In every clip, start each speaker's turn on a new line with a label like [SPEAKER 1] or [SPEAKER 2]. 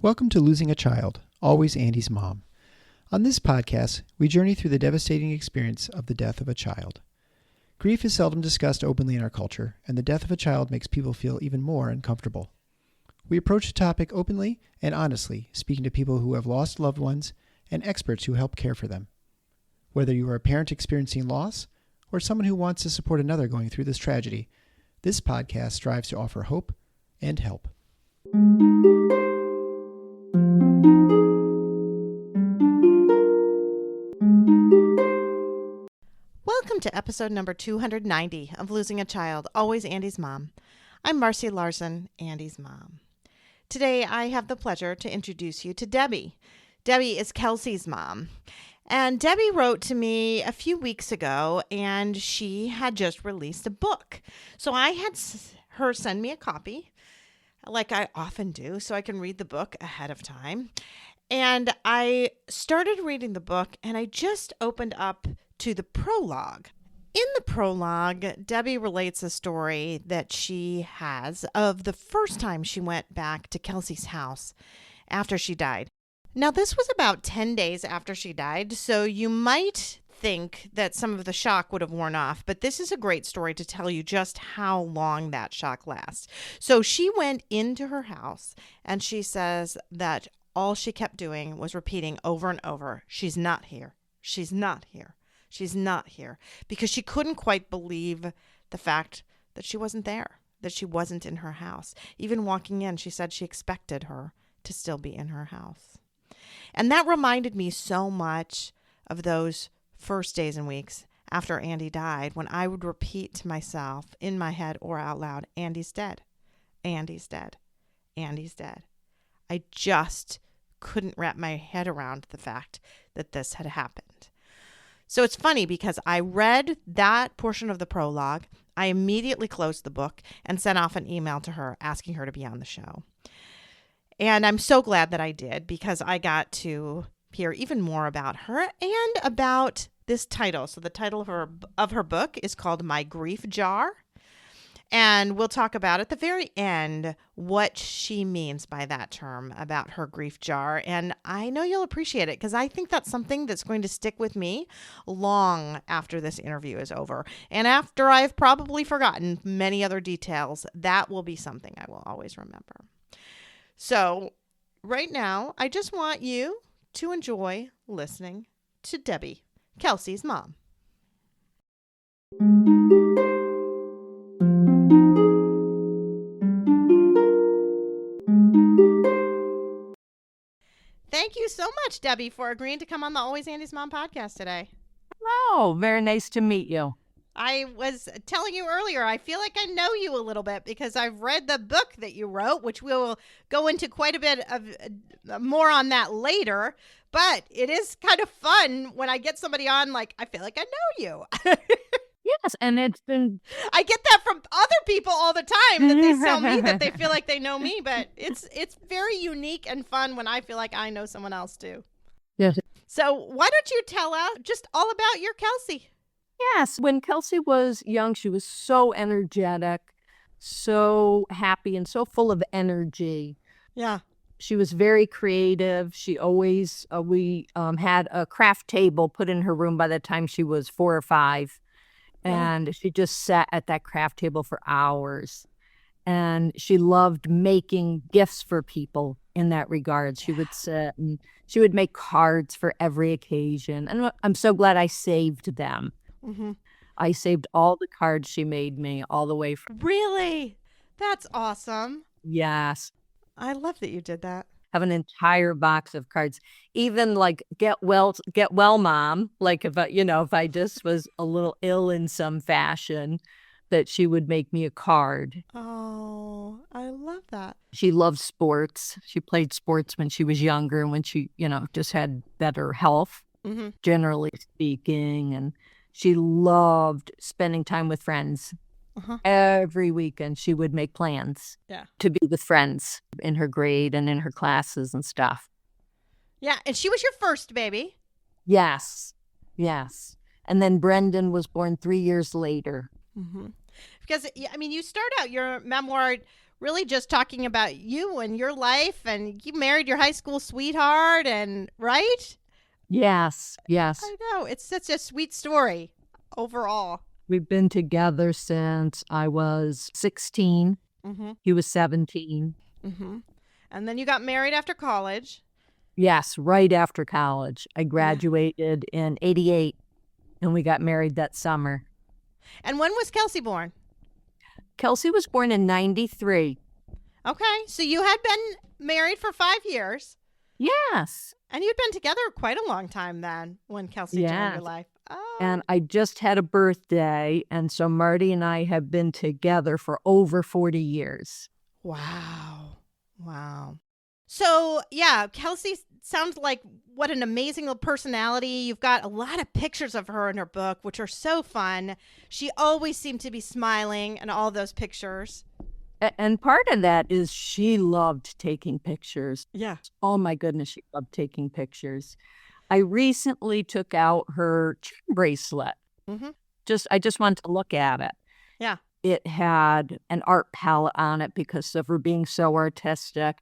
[SPEAKER 1] Welcome to Losing a Child, Always Andy's Mom. On this podcast, we journey through the devastating experience of the death of a child. Grief is seldom discussed openly in our culture, and the death of a child makes people feel even more uncomfortable. We approach the topic openly and honestly, speaking to people who have lost loved ones and experts who help care for them. Whether you are a parent experiencing loss or someone who wants to support another going through this tragedy, this podcast strives to offer hope and help.
[SPEAKER 2] Welcome to episode number 290 of Losing a Child, Always Andy's Mom. I'm Marcy Larson, Andy's mom. Today, I have the pleasure to introduce you to Debbie. Debbie is Kelsey's mom. And Debbie wrote to me a few weeks ago, and she had just released a book. So I had her send me a copy, like I often do, so I can read the book ahead of time. And I started reading the book, and I just opened up to the prologue. In the prologue, Debbie relates a story that she has of the first time she went back to Kelsey's house after she died. Now, this was about 10 days after she died, so you might think that some of the shock would have worn off, but this is a great story to tell you just how long that shock lasts. So she went into her house, and she says that all she kept doing was repeating over and over, "She's not here. She's not here. She's not here," because she couldn't quite believe the fact that she wasn't there, that she wasn't in her house. Even walking in, she said she expected her to still be in her house. And that reminded me so much of those first days and weeks after Andy died, when I would repeat to myself in my head or out loud, "Andy's dead. Andy's dead. Andy's dead." I just couldn't wrap my head around the fact that this had happened. So it's funny because I read that portion of the prologue. I immediately closed the book and sent off an email to her asking her to be on the show. And I'm so glad that I did, because I got to hear even more about her and about this title. So the title of her book is called My Grief Jar. And we'll talk about at the very end what she means by that term about her grief jar. And I know you'll appreciate it, because I think that's something that's going to stick with me long after this interview is over. And after I've probably forgotten many other details, that will be something I will always remember. So right now, I just want you to enjoy listening to Debbie, Kelsey's mom. Thank you so much, Debbie, for agreeing to come on the Always Andy's Mom podcast today.
[SPEAKER 3] Hello, very nice to meet you.
[SPEAKER 2] I was telling you earlier, I feel like I know you a little bit because I've read the book that you wrote, which we will go into quite a bit of more on that later. But it is kind of fun when I get somebody on, like, I feel like I know you.
[SPEAKER 3] Yes, and it's been...
[SPEAKER 2] I get that from other people all the time, that they tell me that they feel like they know me, but it's very unique and fun when I feel like I know someone else too.
[SPEAKER 3] Yes.
[SPEAKER 2] So why don't you tell us just all about your Kelsey?
[SPEAKER 3] Yes, when Kelsey was young, she was so energetic, so happy, and so full of energy.
[SPEAKER 2] Yeah.
[SPEAKER 3] She was very creative. She always, we had a craft table put in her room by the time she was 4 or 5. And she just sat at that craft table for hours. And she loved making gifts for people in that regard. She would sit and she would make cards for every occasion. And I'm so glad I saved them.
[SPEAKER 2] Mm-hmm.
[SPEAKER 3] I saved all the cards she made me all the way from...
[SPEAKER 2] Really? That's awesome.
[SPEAKER 3] Yes.
[SPEAKER 2] I love that you did that.
[SPEAKER 3] Have an entire box of cards, even like get well, mom. Like if I just was a little ill in some fashion, that she would make me a card.
[SPEAKER 2] Oh, I love that.
[SPEAKER 3] She loved sports. She played sports when she was younger and when she, just had better health, generally speaking. And she loved spending time with friends. Every weekend she would make plans to be with friends in her grade and in her classes and stuff.
[SPEAKER 2] Yeah, and she was your first baby.
[SPEAKER 3] Yes. And then Brendan was born 3 years later.
[SPEAKER 2] Because, I mean, you start out your memoir really just talking about you and your life, and you married your high school sweetheart, and right?
[SPEAKER 3] Yes, yes.
[SPEAKER 2] I know. It's such a sweet story overall.
[SPEAKER 3] We've been together since I was 16.
[SPEAKER 2] Mm-hmm.
[SPEAKER 3] He was 17.
[SPEAKER 2] Mm-hmm. And then you got married after college.
[SPEAKER 3] Yes, right after college. I
[SPEAKER 2] Yeah.
[SPEAKER 3] graduated in 88, and we got married that summer.
[SPEAKER 2] And when was Kelsey born?
[SPEAKER 3] Kelsey was born in 93.
[SPEAKER 2] Okay, so you had been married for 5 years,
[SPEAKER 3] Yes.
[SPEAKER 2] and you'd been together quite a long time then when Kelsey joined your
[SPEAKER 3] Yes.
[SPEAKER 2] life. Oh,
[SPEAKER 3] And I just had a birthday, and so Marty and I have been together for over 40 years.
[SPEAKER 2] wow. Wow. So, yeah, Kelsey sounds like what an amazing little personality. You've got a lot of pictures of her in her book, which are so fun. She always seemed to be smiling in all those pictures.
[SPEAKER 3] And part of that is she loved taking pictures.
[SPEAKER 2] Yeah.
[SPEAKER 3] Oh my goodness, she loved taking pictures. I recently took out her charm bracelet.
[SPEAKER 2] Mm-hmm.
[SPEAKER 3] I just wanted to look at it.
[SPEAKER 2] Yeah.
[SPEAKER 3] It had an art palette on it because of her being so artistic,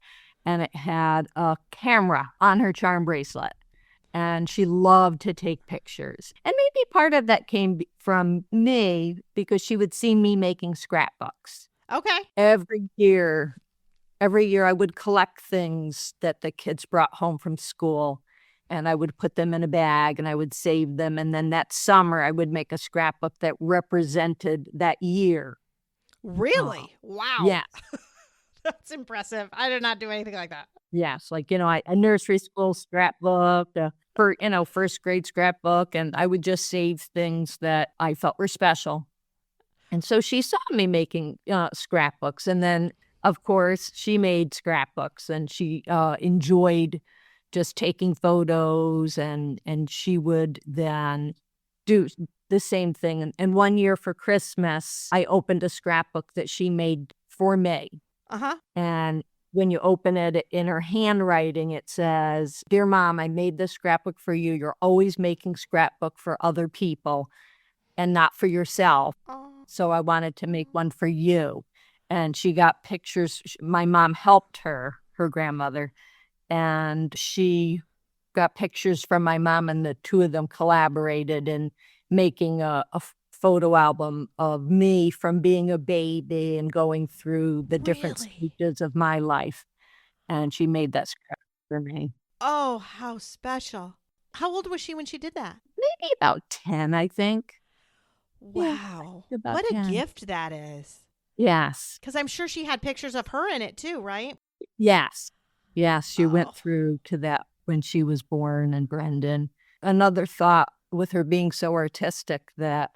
[SPEAKER 3] and it had a camera on her charm bracelet. And she loved to take pictures. And maybe part of that came from me because she would see me making scrapbooks.
[SPEAKER 2] Okay.
[SPEAKER 3] Every year I would collect things that the kids brought home from school, and I would put them in a bag and I would save them. And then that summer I would make a scrapbook that represented that year.
[SPEAKER 2] Really? Wow.
[SPEAKER 3] Yes.
[SPEAKER 2] That's impressive. I did not do anything like that.
[SPEAKER 3] Yes. Like, a nursery school scrapbook, first grade scrapbook. And I would just save things that I felt were special. And so she saw me making scrapbooks. And then, of course, she made scrapbooks, and she enjoyed just taking photos, and she would then do the same thing. And one year for Christmas, I opened a scrapbook that she made for me.
[SPEAKER 2] Uh-huh.
[SPEAKER 3] And when you open it, in her handwriting, it says, "Dear Mom, I made this scrapbook for you. You're always making scrapbook for other people and not for yourself.
[SPEAKER 2] Oh.
[SPEAKER 3] So I wanted to make one for you." And she got pictures. My mom helped her grandmother, and she got pictures from my mom, and the two of them collaborated in making a photo album of me from being a baby and going through the different
[SPEAKER 2] Really?
[SPEAKER 3] stages of my life. And she made that scrapbook for me.
[SPEAKER 2] Oh, how special. How old was she when she did that?
[SPEAKER 3] Maybe about 10, I think.
[SPEAKER 2] Wow.
[SPEAKER 3] about
[SPEAKER 2] What a
[SPEAKER 3] 10.
[SPEAKER 2] gift that is.
[SPEAKER 3] Yes.
[SPEAKER 2] Because I'm sure she had pictures of her in it too, right?
[SPEAKER 3] Yes. Yes, she
[SPEAKER 2] Oh.
[SPEAKER 3] went through to that when she was born, and Brendan. Another thought with her being so artistic, that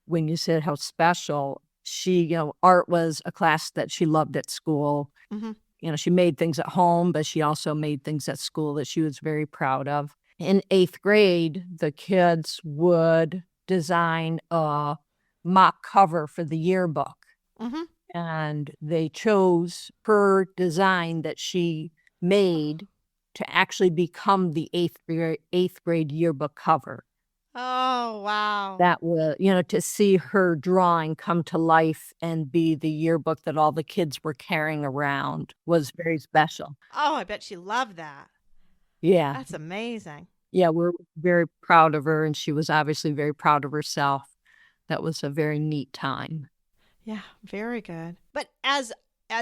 [SPEAKER 3] when you said how special, she, art was a class that she loved at school.
[SPEAKER 2] Mhm.
[SPEAKER 3] She made things at home, but she also made things at school that she was very proud of. In 8th grade, the kids would design a mock cover for the yearbook.
[SPEAKER 2] Mm-hmm.
[SPEAKER 3] And they chose her design that she made to actually become the 8th grade yearbook cover.
[SPEAKER 2] Oh, wow.
[SPEAKER 3] That was, to see her drawing come to life and be the yearbook that all the kids were carrying around was very special.
[SPEAKER 2] Oh, I bet she loved that.
[SPEAKER 3] Yeah.
[SPEAKER 2] That's amazing.
[SPEAKER 3] Yeah, we're very proud of her, and she was obviously very proud of herself. That was a very neat time.
[SPEAKER 2] Yeah, very good. But as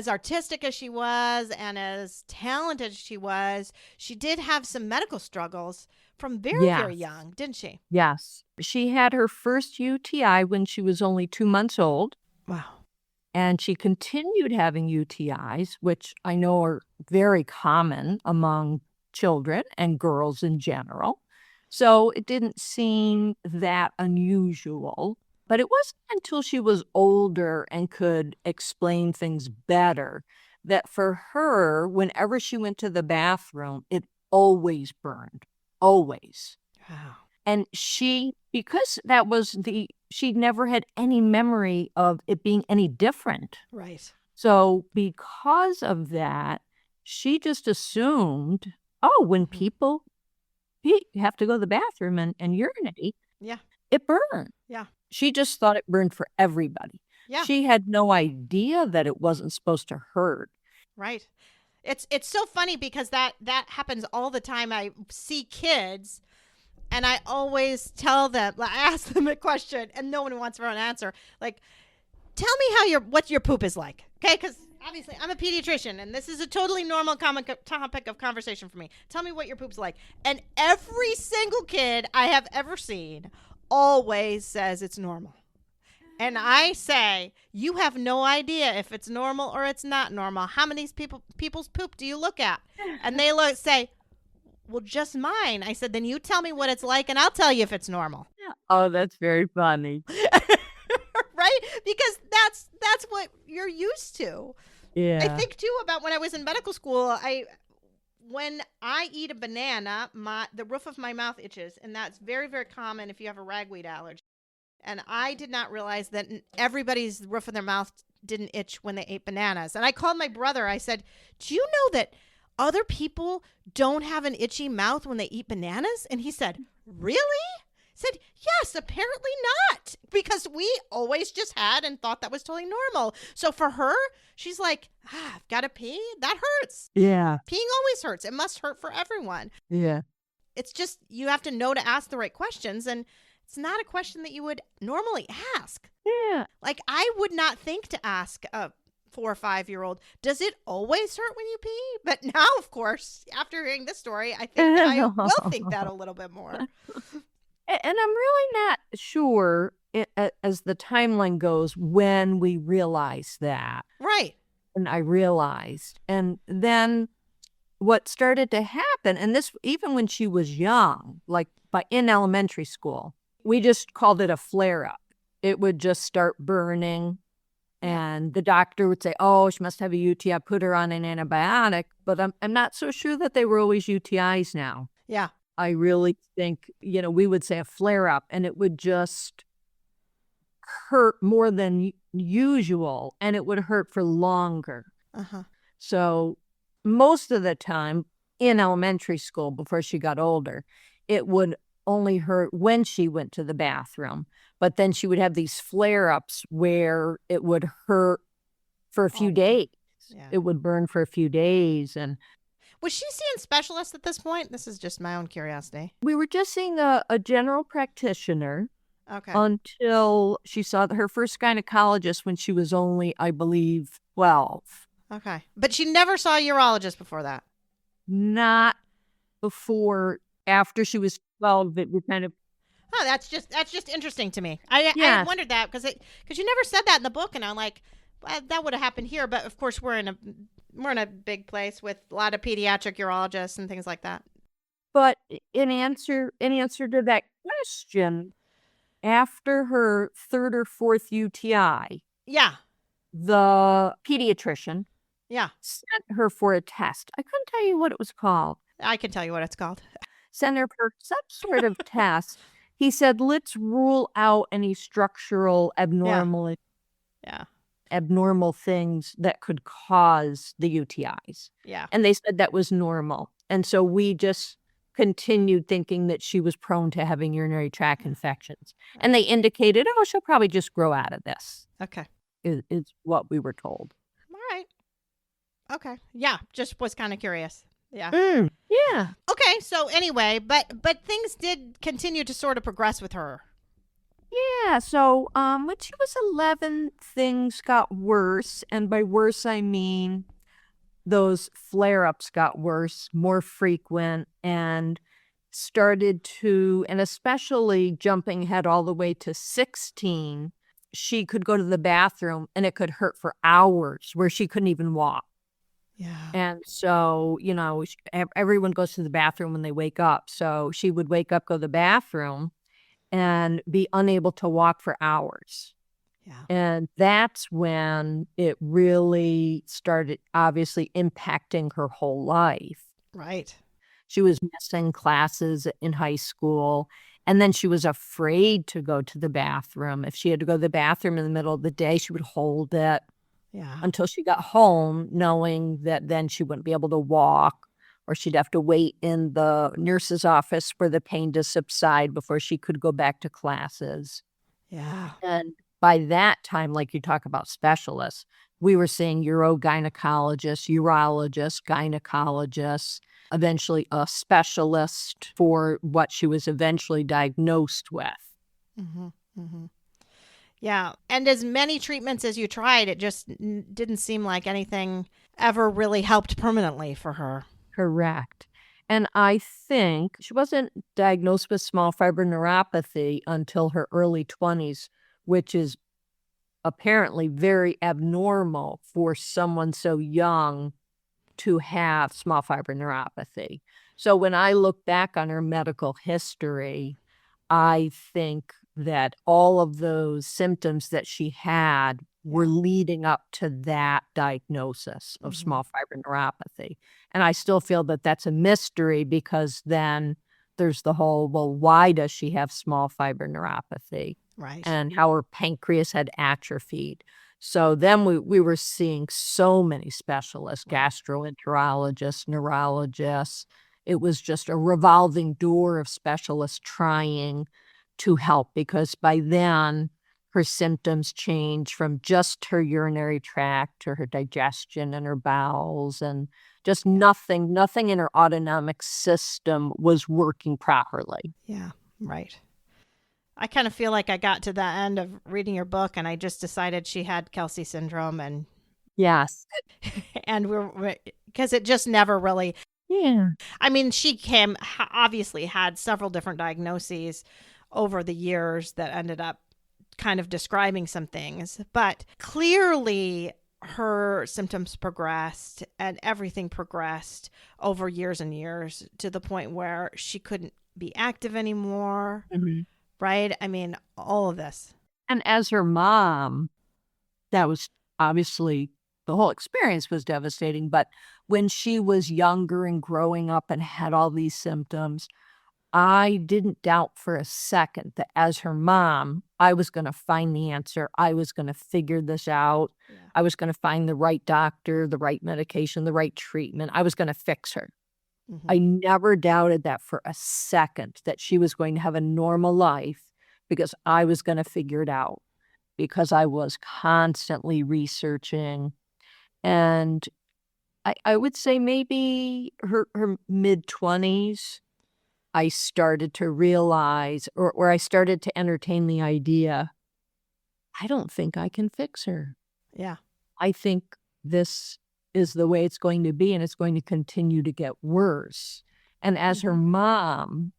[SPEAKER 2] artistic as she was and as talented as she was, she did have some medical struggles from very, very
[SPEAKER 3] Yes.
[SPEAKER 2] young, didn't she?
[SPEAKER 3] Yes. She had her first UTI when she was only 2 months old,
[SPEAKER 2] Wow.
[SPEAKER 3] and she continued having UTIs, which I know are very common among children and girls in general. So it didn't seem that unusual. But it wasn't until she was older and could explain things better that for her, whenever she went to the bathroom, it always burned. Always.
[SPEAKER 2] Wow.
[SPEAKER 3] And because she never had any memory of it being any different.
[SPEAKER 2] Right.
[SPEAKER 3] So because of that, she just assumed, when people have to go to the bathroom and urinate,
[SPEAKER 2] Yeah.
[SPEAKER 3] it burned.
[SPEAKER 2] Yeah.
[SPEAKER 3] She just thought it burned for everybody.
[SPEAKER 2] Yeah.
[SPEAKER 3] She had no idea that it wasn't supposed to hurt.
[SPEAKER 2] Right. It's so funny because that happens all the time. I see kids and I always tell them, I ask them a question and no one wants an answer. Like, tell me what your poop is like. Okay? Because obviously I'm a pediatrician and this is a totally normal topic of conversation for me. Tell me what your poop's like. And every single kid I have ever seen always says it's normal. And I say, you have no idea if it's normal or it's not normal. How many people's poop do you look at? And they say, well, just mine. I said, then you tell me what it's like and I'll tell you if it's normal.
[SPEAKER 3] Oh, that's very funny.
[SPEAKER 2] Right? Because that's what you're used to.
[SPEAKER 3] Yeah.
[SPEAKER 2] I think too about when I was in medical school, when I eat a banana, the roof of my mouth itches, and that's very, very common if you have a ragweed allergy. And I did not realize that everybody's roof of their mouth didn't itch when they ate bananas. And I called my brother. I said, do you know that other people don't have an itchy mouth when they eat bananas? And he said, really? I said, yes, apparently not. Because we always just had and thought that was totally normal. So for her, she's like, I've got to pee. That hurts.
[SPEAKER 3] Yeah.
[SPEAKER 2] Peeing always hurts. It must hurt for everyone.
[SPEAKER 3] Yeah.
[SPEAKER 2] It's just you have to know to ask the right questions. And it's not a question that you would normally ask.
[SPEAKER 3] Yeah.
[SPEAKER 2] Like, I would not think to ask a 4 or 5-year-old, does it always hurt when you pee? But now, of course, after hearing this story, I think I will think that a little bit more.
[SPEAKER 3] And I'm really not sure, as the timeline goes, when we realized that.
[SPEAKER 2] Right.
[SPEAKER 3] And I realized. And then what started to happen, and this even when she was young, like in elementary school, we just called it a flare-up. It would just start burning, and the doctor would say, oh, she must have a UTI, put her on an antibiotic. But I'm not so sure that they were always UTIs now.
[SPEAKER 2] Yeah.
[SPEAKER 3] I really think, we would say a flare-up, and it would just hurt more than usual, and it would hurt for longer.
[SPEAKER 2] Uh-huh.
[SPEAKER 3] So most of the time in elementary school, before she got older, it would only hurt when she went to the bathroom. But then she would have these flare-ups where it would hurt for a few days.
[SPEAKER 2] Yeah.
[SPEAKER 3] It would burn for a few days. And
[SPEAKER 2] was she seeing specialists at this point? This is just my own curiosity.
[SPEAKER 3] we were just seeing a general practitioner
[SPEAKER 2] Okay.
[SPEAKER 3] until she saw her first gynecologist when she was only, I believe, 12.
[SPEAKER 2] Okay. But she never saw a urologist before that?
[SPEAKER 3] Not before, after she was 12, it was kind of.
[SPEAKER 2] Oh, that's just interesting to me. I wondered that because you never said that in the book, and I'm like, well, that would have happened here. But of course, we're in a big place with a lot of pediatric urologists and things like that.
[SPEAKER 3] But in answer to that question, after her 3rd or 4th UTI,
[SPEAKER 2] Yeah.
[SPEAKER 3] the pediatrician
[SPEAKER 2] Yeah.
[SPEAKER 3] sent her for a test. I couldn't tell you what it was called.
[SPEAKER 2] I can tell you what it's called.
[SPEAKER 3] Sent her for some sort of test. He said, let's rule out any structural abnormal things that could cause the UTIs.
[SPEAKER 2] Yeah.
[SPEAKER 3] And they said that was normal. And so we just continued thinking that she was prone to having urinary tract infections. And they indicated, oh, she'll probably just grow out of this,
[SPEAKER 2] Okay.
[SPEAKER 3] is what we were told.
[SPEAKER 2] All right. Okay. Yeah. Just was kind of curious. Yeah.
[SPEAKER 3] Yeah.
[SPEAKER 2] Okay. So anyway, but things did continue to sort of progress with her.
[SPEAKER 3] Yeah. So when she was 11, things got worse. And by worse, I mean those flare-ups got worse, more frequent, and started to, and especially jumping ahead all the way to 16, she could go to the bathroom and it could hurt for hours where she couldn't even walk.
[SPEAKER 2] Yeah.
[SPEAKER 3] And so, everyone goes to the bathroom when they wake up. So she would wake up, go to the bathroom, and be unable to walk for hours.
[SPEAKER 2] Yeah.
[SPEAKER 3] And that's when it really started obviously impacting her whole life.
[SPEAKER 2] Right.
[SPEAKER 3] She was missing classes in high school. And then she was afraid to go to the bathroom. If she had to go to the bathroom in the middle of the day, she would hold it until she got home, knowing that then she wouldn't be able to walk, or she'd have to wait in the nurse's office for the pain to subside before she could go back to classes.
[SPEAKER 2] Yeah.
[SPEAKER 3] And by that time, like you talk about specialists, we were seeing urogynecologists, urologists, gynecologists, eventually a specialist for what she was eventually diagnosed with.
[SPEAKER 2] Mm-hmm. Mm-hmm. Yeah. And as many treatments as you tried, it just didn't seem like anything ever really helped permanently for her.
[SPEAKER 3] Correct. And I think she wasn't diagnosed with small fiber neuropathy until her early 20s, which is apparently very abnormal for someone so young to have small fiber neuropathy. So when I look back on her medical history, I think that all of those symptoms that she had were leading up to that diagnosis of small fiber neuropathy. And I still feel that that's a mystery, because then there's the whole, well, why does she have small fiber neuropathy?
[SPEAKER 2] Right.
[SPEAKER 3] And how her pancreas had atrophied. So then we were seeing so many specialists, gastroenterologists, neurologists. It was just a revolving door of specialists trying to help, because by then her symptoms changed from just her urinary tract to her digestion and her bowels, and just nothing in her autonomic system was working properly.
[SPEAKER 2] Yeah, right. I kind of feel like I got to the end of reading your book and I just decided she had Kelsey syndrome, and
[SPEAKER 3] Yes.
[SPEAKER 2] and we're because it just never really.
[SPEAKER 3] Yeah.
[SPEAKER 2] I mean, she obviously had several different diagnoses over the years that ended up kind of describing some things, but clearly her symptoms progressed and everything progressed over years and years to the point where she couldn't be active anymore.
[SPEAKER 3] Mm-hmm.
[SPEAKER 2] Right? I mean, all of this.
[SPEAKER 3] And as her mom, that was obviously, the whole experience was devastating. But when she was younger and growing up and had all these symptoms, I didn't doubt for a second that as her mom, I was going to find the answer. I was going to figure this out. Yeah. I was going to find the right doctor, the right medication, the right treatment. I was going to fix her. Mm-hmm. I never doubted that for a second, that she was going to have a normal life, because I was going to figure it out, because I was constantly researching. And I would say maybe her mid-20s, I started to realize, or I started to entertain the idea, I don't think I can fix her.
[SPEAKER 2] Yeah.
[SPEAKER 3] I think this is the way it's going to be, and it's going to continue to get worse. And as her mom,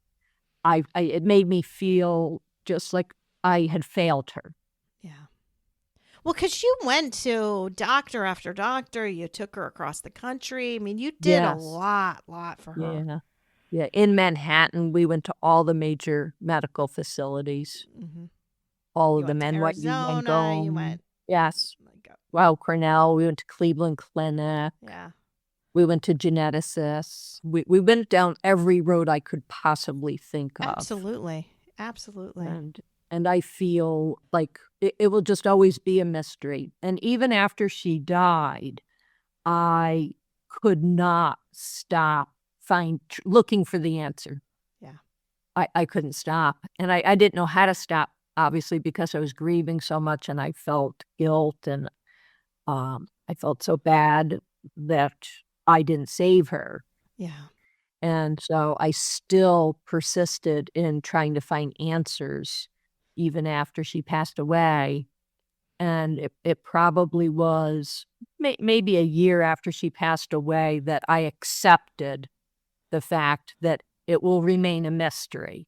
[SPEAKER 3] it made me feel just like I had failed her.
[SPEAKER 2] Yeah. Well, because you went to doctor after doctor, you took her across the country. I mean, you did a lot for her.
[SPEAKER 3] Yeah. Yeah. In Manhattan, we went to all the major medical facilities, all of them.
[SPEAKER 2] Arizona, you went.
[SPEAKER 3] Yes. Wow, Cornell. We went to Cleveland Clinic.
[SPEAKER 2] Yeah.
[SPEAKER 3] We went to geneticists. We went down every road I could possibly think of.
[SPEAKER 2] Absolutely.
[SPEAKER 3] And I feel like it will just always be a mystery. And even after she died, I could not stop looking for the answer.
[SPEAKER 2] Yeah.
[SPEAKER 3] I couldn't stop. And I didn't know how to stop, obviously, because I was grieving so much, and I felt guilt, and I felt so bad that I didn't save her.
[SPEAKER 2] Yeah.
[SPEAKER 3] And so I still persisted in trying to find answers even after she passed away. And it probably was maybe a year after she passed away that I accepted the fact that it will remain a mystery,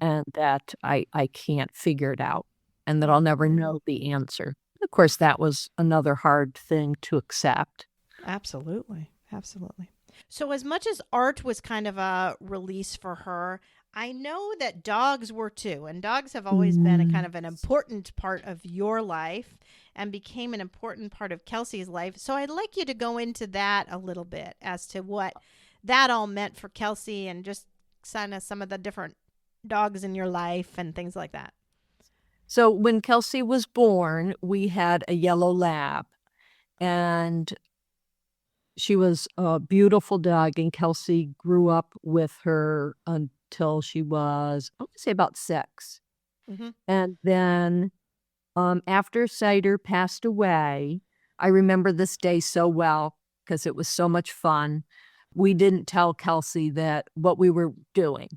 [SPEAKER 3] and that I can't figure it out, and that I'll never know the answer. Of course, that was another hard thing to accept.
[SPEAKER 2] Absolutely. So as much as art was kind of a release for her, I know that dogs were too, and dogs have always been a kind of an important part of your life and became an important part of Kelsey's life. So I'd like you to go into that a little bit as to what that all meant for Kelsey, and just kind of some of the different dogs in your life and things like that.
[SPEAKER 3] So when Kelsey was born, we had a yellow lab, and she was a beautiful dog, and Kelsey grew up with her until she was, I would say, about 6. And then After Cider passed away, I remember this day so well because it was so much fun. We didn't tell Kelsey that what we were doing.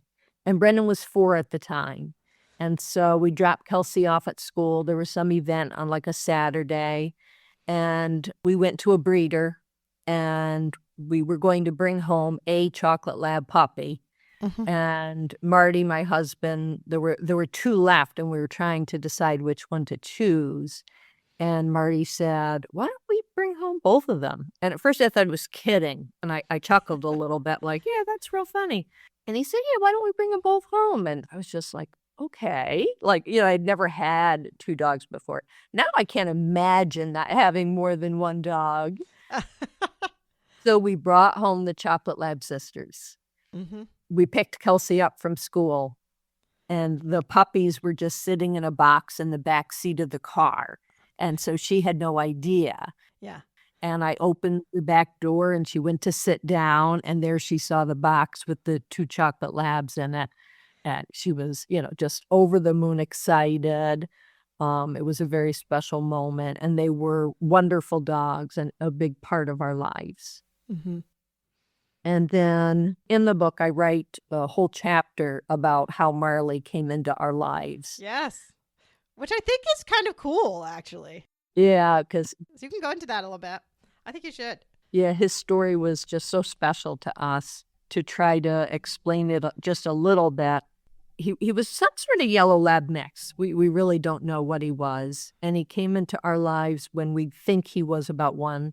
[SPEAKER 3] And Brendan was 4 at the time. And so we dropped Kelsey off at school. There was some event on like a Saturday. And we went to a breeder and we were going to bring home a chocolate lab puppy.
[SPEAKER 2] Mhm.
[SPEAKER 3] And Marty, my husband, there were 2 left and we were trying to decide which one to choose. And Marty said, "Why don't we bring home both of them?" And at first I thought he was kidding. And I chuckled a little bit like, yeah, that's real funny. And he said, yeah, why don't we bring them both home? And I was just like, okay. Like, I'd never had 2 dogs before. Now I can't imagine not having more than 1 dog. So we brought home the Chocolate Lab sisters.
[SPEAKER 2] Mhm.
[SPEAKER 3] We picked Kelsey up from school and the puppies were just sitting in a box in the back seat of the car. And so she had no idea.
[SPEAKER 2] Yeah.
[SPEAKER 3] And I opened the back door and she went to sit down and there she saw the box with the 2 chocolate labs in it. And she was, just over the moon excited. It was a very special moment and they were wonderful dogs and a big part of our lives.
[SPEAKER 2] Mhm.
[SPEAKER 3] And then in the book, I write a whole chapter about how Marley came into our lives.
[SPEAKER 2] Yes. Which I think is kind of cool, actually.
[SPEAKER 3] Yeah, because
[SPEAKER 2] So you can go into that a little bit. I think you should.
[SPEAKER 3] his story was just so special to us. To try to explain it just a little bit, he was some sort of yellow lab mix. We really don't know what he was. And he came into our lives when we think he was about 1.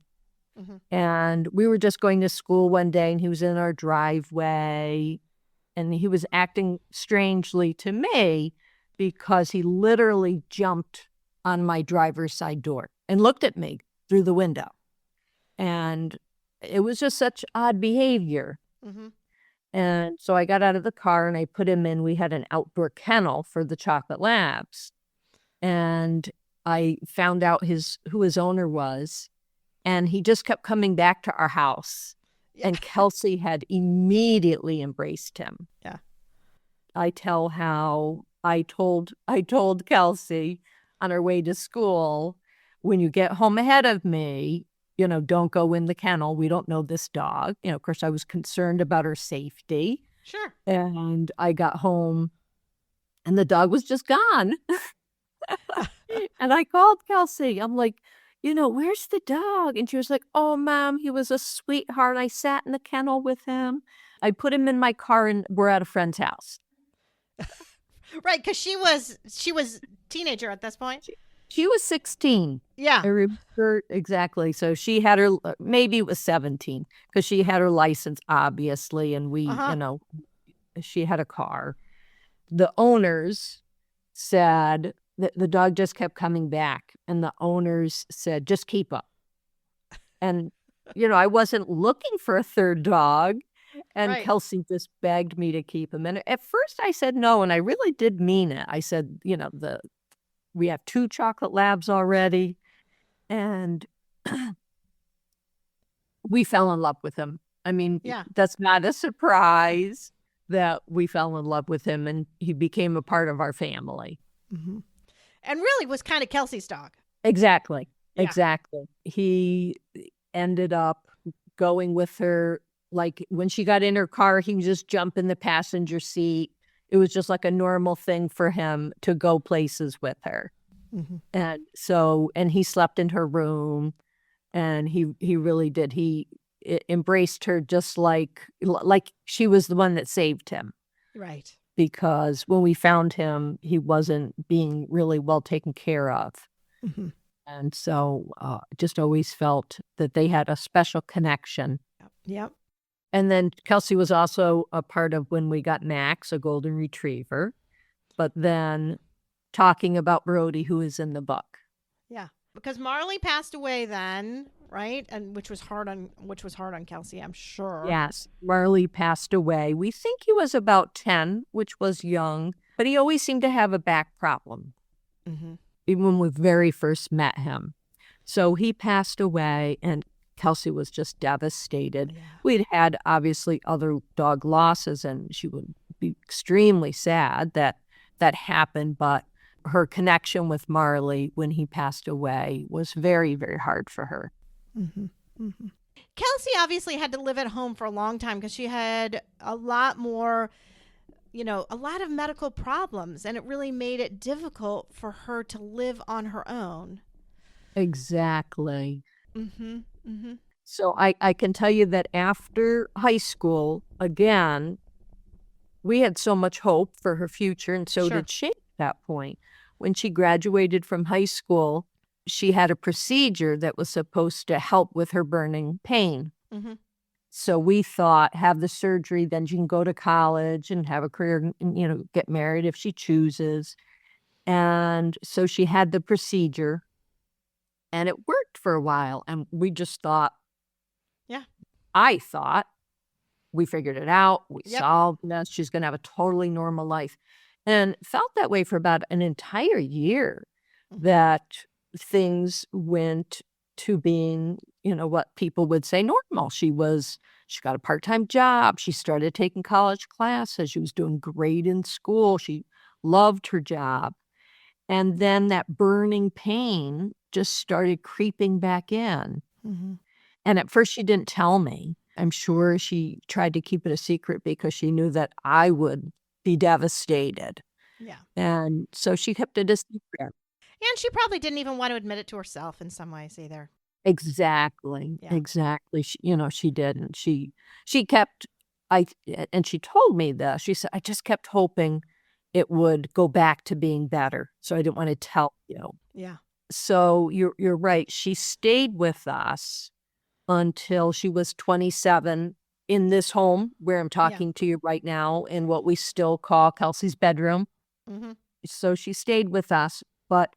[SPEAKER 2] Mhm.
[SPEAKER 3] And we were just going to school one day and he was in our driveway and he was acting strangely to me because he literally jumped on my driver's side door and looked at me through the window. And it was just such odd behavior.
[SPEAKER 2] Mhm.
[SPEAKER 3] And so I got out of the car and I put him in. We had an outdoor kennel for the chocolate labs. And I found out who his owner was. And he just kept coming back to our house.
[SPEAKER 2] Yeah.
[SPEAKER 3] And Kelsey had immediately embraced him.
[SPEAKER 2] Yeah.
[SPEAKER 3] I tell how I told Kelsey on our way to school, when you get home ahead of me, don't go in the kennel. We don't know this dog. Of course, I was concerned about her safety.
[SPEAKER 2] Sure.
[SPEAKER 3] And I got home and the dog was just gone. And I called Kelsey. I'm like, where's the dog? And she was like, oh, Mom, he was a sweetheart. I sat in the kennel with him. I put him in my car and we're at a friend's house.
[SPEAKER 2] Right, because she was teenager at this point.
[SPEAKER 3] She was 16.
[SPEAKER 2] Yeah.
[SPEAKER 3] I remember exactly. So she had her, maybe it was 17, because she had her license, obviously, and we, she had a car. The owners said that the dog just kept coming back, and the owners said, just keep up. And, I wasn't looking for a third dog. And
[SPEAKER 2] Right.
[SPEAKER 3] Kelsey just begged me to keep him. And at first I said no, and I really did mean it. I said, we have 2 chocolate labs already. And we fell in love with him. I mean,
[SPEAKER 2] Yeah.
[SPEAKER 3] that's not a surprise that we fell in love with him and he became a part of our family.
[SPEAKER 2] Mhm. And really was kind of Kelsey's dog.
[SPEAKER 3] Exactly.
[SPEAKER 2] Yeah.
[SPEAKER 3] Exactly. He ended up going with her. Like when she got in her car, he would just jump in the passenger seat. It was just like a normal thing for him to go places with her.
[SPEAKER 2] Mhm.
[SPEAKER 3] And he slept in her room and he really did. He embraced her just like she was the one that saved him.
[SPEAKER 2] Right.
[SPEAKER 3] Because when we found him, he wasn't being really well taken care of.
[SPEAKER 2] Mhm.
[SPEAKER 3] And so just always felt that they had a special connection.
[SPEAKER 2] Yep.
[SPEAKER 3] And then Kelsey was also a part of when we got Max, a golden retriever. But then talking about Brody, who is in the book.
[SPEAKER 2] Yeah. Because Marley passed away then, right? And which was hard on Kelsey, I'm sure.
[SPEAKER 3] Yes, Marley passed away. We think he was about 10, which was young, but he always seemed to have a back problem,
[SPEAKER 2] Mm-hmm.
[SPEAKER 3] even when we very first met him. So he passed away, and Kelsey was just devastated.
[SPEAKER 2] Yeah.
[SPEAKER 3] We'd had, obviously, other dog losses, and she would be extremely sad that happened, but her connection with Marley when he passed away was very, very hard for her.
[SPEAKER 2] Mm-hmm. Mm-hmm. Kelsey obviously had to live at home for a long time because she had a lot more, a lot of medical problems, and it really made it difficult for her to live on her own.
[SPEAKER 3] Exactly.
[SPEAKER 2] Mm-hmm. Mm-hmm.
[SPEAKER 3] So I can tell you that after high school, again, we had so much hope for her future, and so
[SPEAKER 2] Sure.
[SPEAKER 3] did she at that point. When she graduated from high school, she had a procedure that was supposed to help with her burning pain.
[SPEAKER 2] Mm-hmm.
[SPEAKER 3] So we thought, have the surgery, then she can go to college and have a career and, get married if she chooses. And so she had the procedure, and it worked for a while. And we just thought,
[SPEAKER 2] Yeah.
[SPEAKER 3] I thought, we figured it out. We
[SPEAKER 2] Yep.
[SPEAKER 3] solved this. She's going to have a totally normal life. And felt that way for about an entire year, that things went to being, what people would say normal. She got a part-time job. She started taking college classes. She was doing great in school. She loved her job. And then that burning pain just started creeping back in.
[SPEAKER 2] Mm-hmm.
[SPEAKER 3] And at first she didn't tell me. I'm sure she tried to keep it a secret because she knew that I would be devastated.
[SPEAKER 2] Yeah.
[SPEAKER 3] And so she kept it a secret.
[SPEAKER 2] And she probably didn't even want to admit it to herself in some ways either.
[SPEAKER 3] Exactly.
[SPEAKER 2] Yeah.
[SPEAKER 3] Exactly. She didn't. She kept, and she told me this. She said, I just kept hoping it would go back to being better. So I didn't want to tell you.
[SPEAKER 2] Yeah.
[SPEAKER 3] So you're right. She stayed with us until she was 27 in this home where I'm talking to you right now, in what we still call Kelsey's bedroom.
[SPEAKER 2] Mm-hmm.
[SPEAKER 3] So she stayed with us. But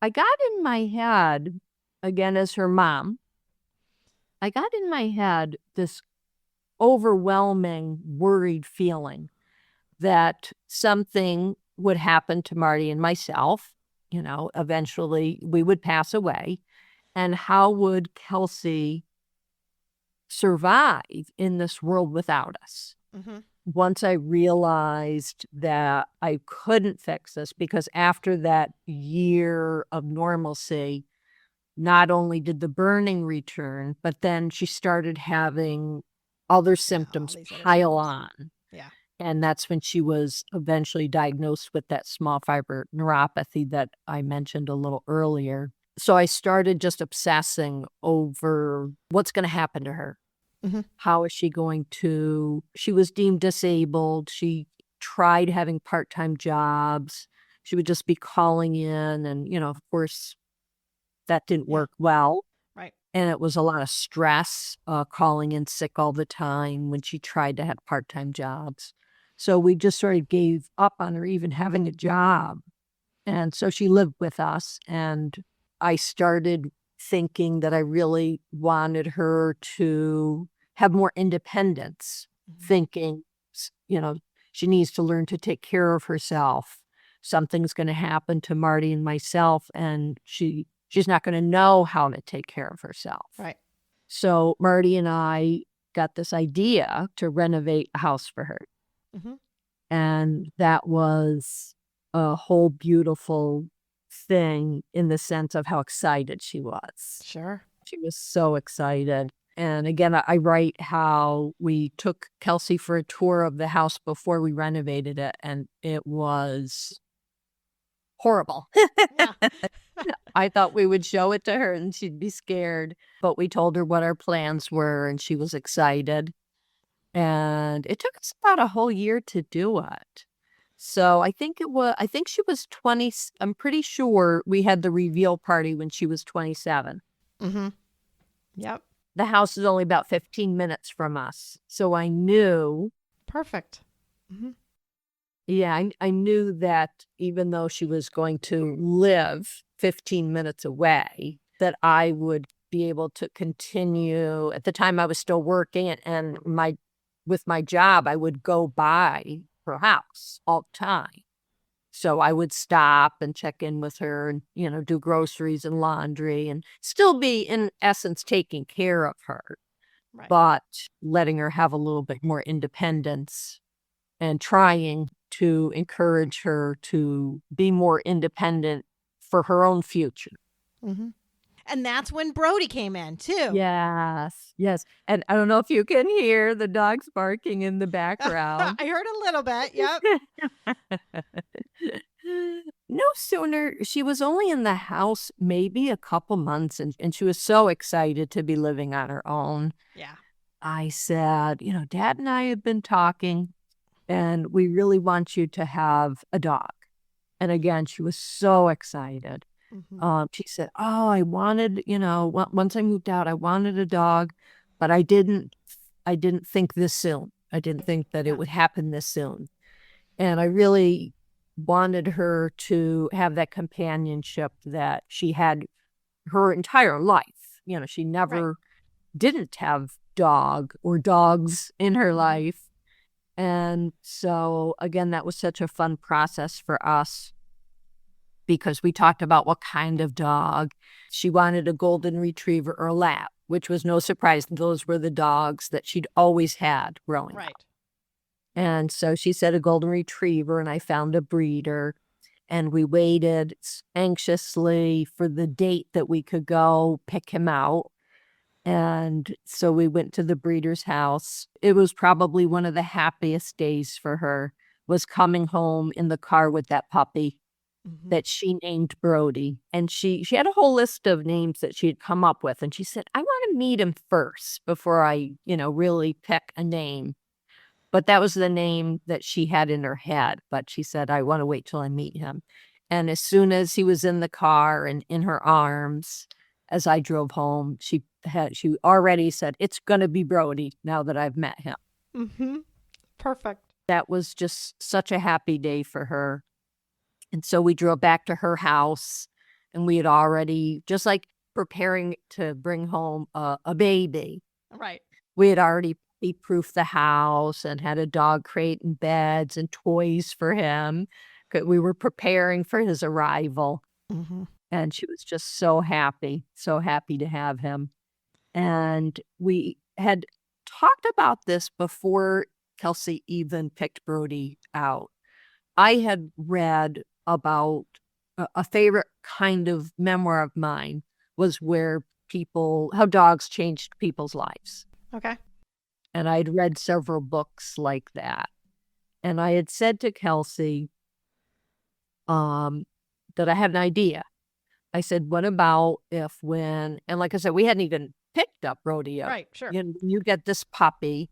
[SPEAKER 3] I got in my head, again, as her mom, I got in my head this overwhelming, worried feeling that something would happen to Marty and myself. Eventually we would pass away. And how would Kelsey survive in this world without us?
[SPEAKER 2] Mm-hmm.
[SPEAKER 3] Once I realized that I couldn't fix this, because after that year of normalcy, not only did the burning return, but then she started having other symptoms pile on.
[SPEAKER 2] Yeah.
[SPEAKER 3] And that's when she was eventually diagnosed with that small fiber neuropathy that I mentioned a little earlier. So I started just obsessing over what's going to happen to her.
[SPEAKER 2] Mm-hmm.
[SPEAKER 3] How is she going to, she was deemed disabled. She tried having part-time jobs. She would just be calling in, and, of course, that didn't work well.
[SPEAKER 2] Right.
[SPEAKER 3] And it was a lot of stress, calling in sick all the time when she tried to have part-time jobs. So we just sort of gave up on her even having a job. And so she lived with us, and I started thinking that I really wanted her to have more independence, thinking, she needs to learn to take care of herself. Something's going to happen to Marty and myself, and she's not going to know how to take care of herself.
[SPEAKER 2] Right.
[SPEAKER 3] So Marty and I got this idea to renovate a house for her.
[SPEAKER 2] Mm-hmm.
[SPEAKER 3] And that was a whole beautiful thing in the sense of how excited she was.
[SPEAKER 2] Sure.
[SPEAKER 3] She was so excited. And again, I write how we took Kelsey for a tour of the house before we renovated it, and it was horrible.
[SPEAKER 2] Yeah.
[SPEAKER 3] I thought we would show it to her and she'd be scared, but we told her what our plans were and she was excited. And it took us about a whole year to do it. So I think she was 20. I'm pretty sure we had the reveal party when she was 27.
[SPEAKER 2] Mm-hmm. Yep.
[SPEAKER 3] The house is only about 15 minutes from us. So I knew.
[SPEAKER 2] Perfect. Mm-hmm.
[SPEAKER 3] Yeah, I knew that even though she was going to live 15 minutes away, that I would be able to continue. At the time I was still working, and with my job, I would go by her house all the time. So I would stop and check in with her and, do groceries and laundry and still be, in essence, taking care of her,
[SPEAKER 2] Right.
[SPEAKER 3] but letting her have a little bit more independence and trying to encourage her to be more independent for her own future.
[SPEAKER 2] Mm-hmm. And that's when Brody came in, too.
[SPEAKER 3] Yes, yes. And I don't know if you can hear the dogs barking in the background.
[SPEAKER 2] I heard a little bit, yep.
[SPEAKER 3] No sooner, she was only in the house maybe a couple months, and she was so excited to be living on her own.
[SPEAKER 2] Yeah.
[SPEAKER 3] I said, Dad and I have been talking, and we really want you to have a dog. And again, she was so excited.
[SPEAKER 2] Mm-hmm.
[SPEAKER 3] She said, oh, I wanted, once I moved out, I wanted a dog, but I didn't think this soon. I didn't think that it would happen this soon. And I really wanted her to have that companionship that she had her entire life. She never didn't have dog or dogs in her life. And so, again, that was such a fun process for us because we talked about what kind of dog. She wanted a golden retriever or a lab, which was no surprise. Those were the dogs that she'd always had growing up. And so she said a golden retriever, and I found a breeder. And we waited anxiously for the date that we could go pick him out. And so we went to the breeder's house. It was probably one of the happiest days for her, was coming home in the car with that puppy that she named Brody. And she had a whole list of names that she had come up with. And she said, I want to meet him first before I, really pick a name. But that was the name that she had in her head. But she said, I want to wait till I meet him. And as soon as he was in the car and in her arms, as I drove home, she already said, it's going to be Brody now that I've met him.
[SPEAKER 2] Mm-hmm. Perfect.
[SPEAKER 3] That was just such a happy day for her. And so we drove back to her house, and we had already, just like preparing to bring home a baby.
[SPEAKER 2] Right.
[SPEAKER 3] We had already proofed the house and had a dog crate and beds and toys for him. We were preparing for his arrival.
[SPEAKER 2] Mm-hmm.
[SPEAKER 3] And she was just so happy to have him. And we had talked about this before Kelsey even picked Brody out. I had read about a favorite kind of memoir of mine was how dogs changed people's lives.
[SPEAKER 2] Okay.
[SPEAKER 3] And I'd read several books like that. And I had said to Kelsey that I had an idea. I said, what about if and like I said, we hadn't even picked up Brody yet.
[SPEAKER 2] Right, sure.
[SPEAKER 3] You get this puppy,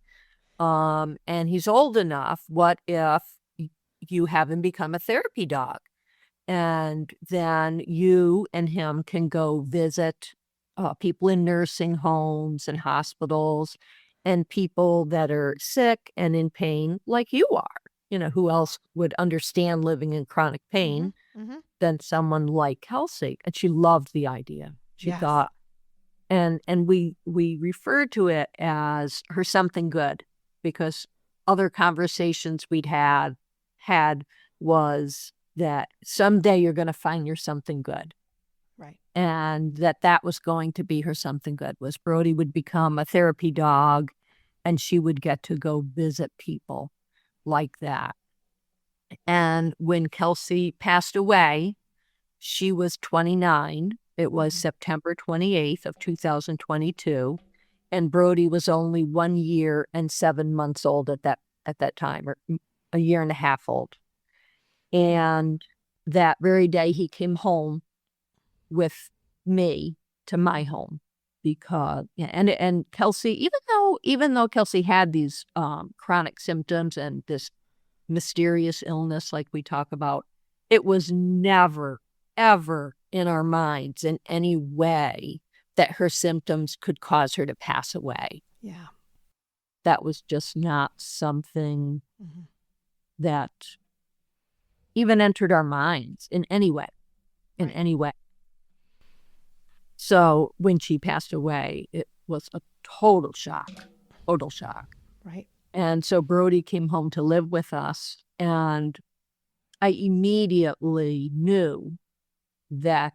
[SPEAKER 3] and he's old enough. What if you have him become a therapy dog? And then you and him can go visit people in nursing homes and hospitals and people that are sick and in pain like you are. Who else would understand living in chronic pain than someone like Kelsey? And she loved the idea. She thought, and we referred to it as her something good, because other conversations we'd had was that someday you're going to find your something good.
[SPEAKER 2] Right.
[SPEAKER 3] And that was going to be her something good, was Brody would become a therapy dog and she would get to go visit people like that. And when Kelsey passed away, she was 29. It was September 28th of 2022. And Brody was only 1 year and 7 months old at that time, or a year and a half old. And that very day he came home with me to my home, because and Kelsey, even though Kelsey had these chronic symptoms and this mysterious illness like we talk about, it was never ever in our minds in any way that her symptoms could cause her to pass away.
[SPEAKER 2] Yeah.
[SPEAKER 3] That was just not something that even entered our minds in any way. So when she passed away, it was a total shock.
[SPEAKER 2] Right.
[SPEAKER 3] And so Brody came home to live with us, and I immediately knew that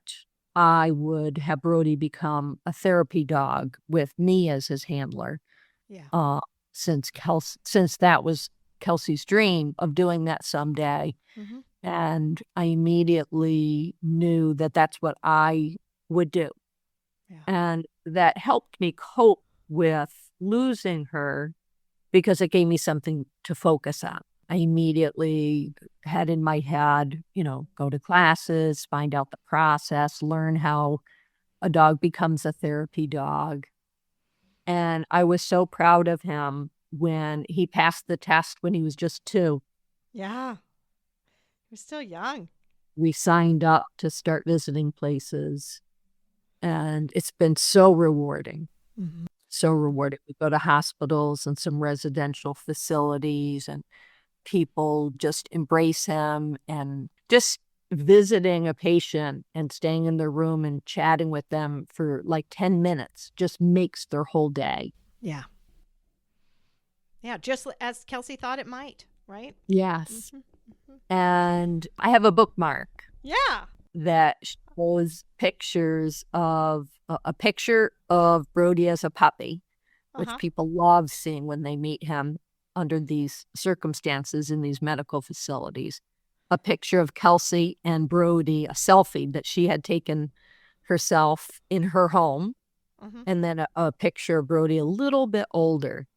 [SPEAKER 3] I would have Brody become a therapy dog with me as his handler.
[SPEAKER 2] Yeah.
[SPEAKER 3] Since that was Kelsey's dream of doing that someday.
[SPEAKER 2] Mm-hmm.
[SPEAKER 3] And I immediately knew that that's what I would do.
[SPEAKER 2] Yeah.
[SPEAKER 3] And that helped me cope with losing her because it gave me something to focus on. I immediately had in my head, go to classes, find out the process, learn how a dog becomes a therapy dog. And I was so proud of him when he passed the test when he was just 2.
[SPEAKER 2] Yeah. He was still young.
[SPEAKER 3] We signed up to start visiting places, and it's been so rewarding.
[SPEAKER 2] Mm-hmm.
[SPEAKER 3] So rewarding. We go to hospitals and some residential facilities, and people just embrace him, and just visiting a patient and staying in their room and chatting with them for like 10 minutes just makes their whole day.
[SPEAKER 2] Yeah. Yeah, just as Kelsey thought it might, right?
[SPEAKER 3] Yes.
[SPEAKER 2] Mm-hmm. Mm-hmm.
[SPEAKER 3] And I have a bookmark
[SPEAKER 2] Yeah.
[SPEAKER 3] that shows pictures of a picture of Brody as a puppy, which people love seeing when they meet him under these circumstances in these medical facilities. A picture of Kelsey and Brody, a selfie that she had taken herself in her home, and then a picture of Brody a little bit older.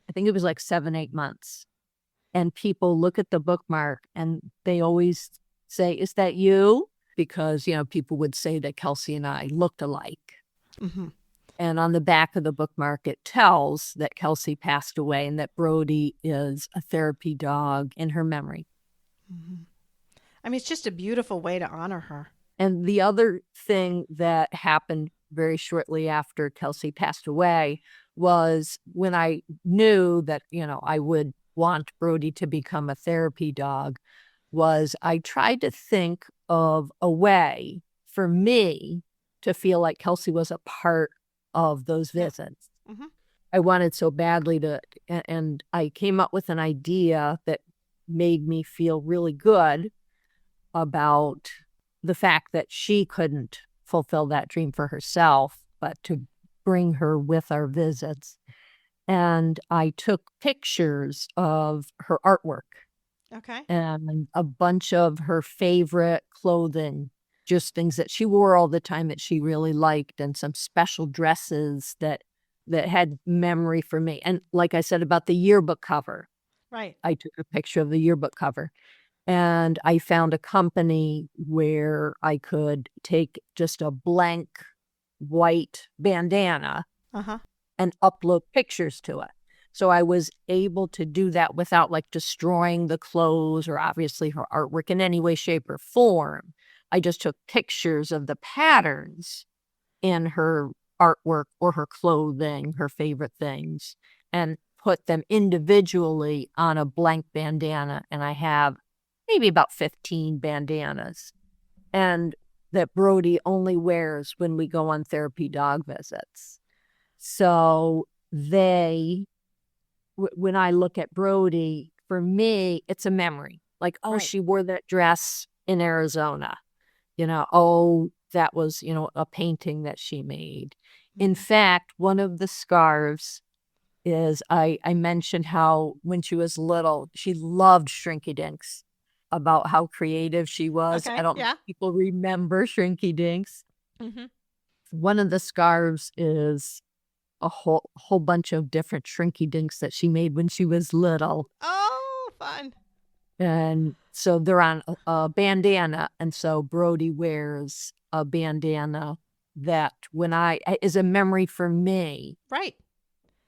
[SPEAKER 3] I think it was like 7, 8 months. And people look at the bookmark and they always say, "Is that you?" Because, people would say that Kelsey and I looked alike.
[SPEAKER 2] Mm-hmm.
[SPEAKER 3] And on the back of the bookmark, it tells that Kelsey passed away and that Brody is a therapy dog in her memory.
[SPEAKER 2] Mm-hmm. I mean, it's just a beautiful way to honor her.
[SPEAKER 3] And the other thing that happened very shortly after Kelsey passed away was when I knew that, I would want Brody to become a therapy dog, was I tried to think of a way for me to feel like Kelsey was a part of those visits.
[SPEAKER 2] Mm-hmm.
[SPEAKER 3] I wanted so badly to, and I came up with an idea that made me feel really good about the fact that she couldn't fulfill that dream for herself, but to bring her with our visits. And I took pictures of her artwork.
[SPEAKER 2] Okay.
[SPEAKER 3] And a bunch of her favorite clothing, just things that she wore all the time that she really liked, and some special dresses that had memory for me. And like I said about the yearbook cover,
[SPEAKER 2] right?
[SPEAKER 3] I took a picture of the yearbook cover. And I found a company where I could take just a blank white bandana and upload pictures to it. So I was able to do that without like destroying the clothes or obviously her artwork in any way, shape, or form. I just took pictures of the patterns in her artwork or her clothing, her favorite things, and put them individually on a blank bandana. And I have maybe about 15 bandanas, and that Brody only wears when we go on therapy dog visits. So when I look at Brody, for me, it's a memory. Like, oh, she wore that dress in Arizona. Oh, that was, a painting that she made. In fact, one of the scarves is, I mentioned how when she was little, she loved Shrinky Dinks, about how creative she was.
[SPEAKER 2] Okay,
[SPEAKER 3] I don't know if people remember Shrinky Dinks.
[SPEAKER 2] Mm-hmm.
[SPEAKER 3] One of the scarves is a whole bunch of different Shrinky Dinks that she made when she was little.
[SPEAKER 2] Oh, fun.
[SPEAKER 3] And so they're on a bandana. And so Brody wears a bandana that is a memory for me.
[SPEAKER 2] Right.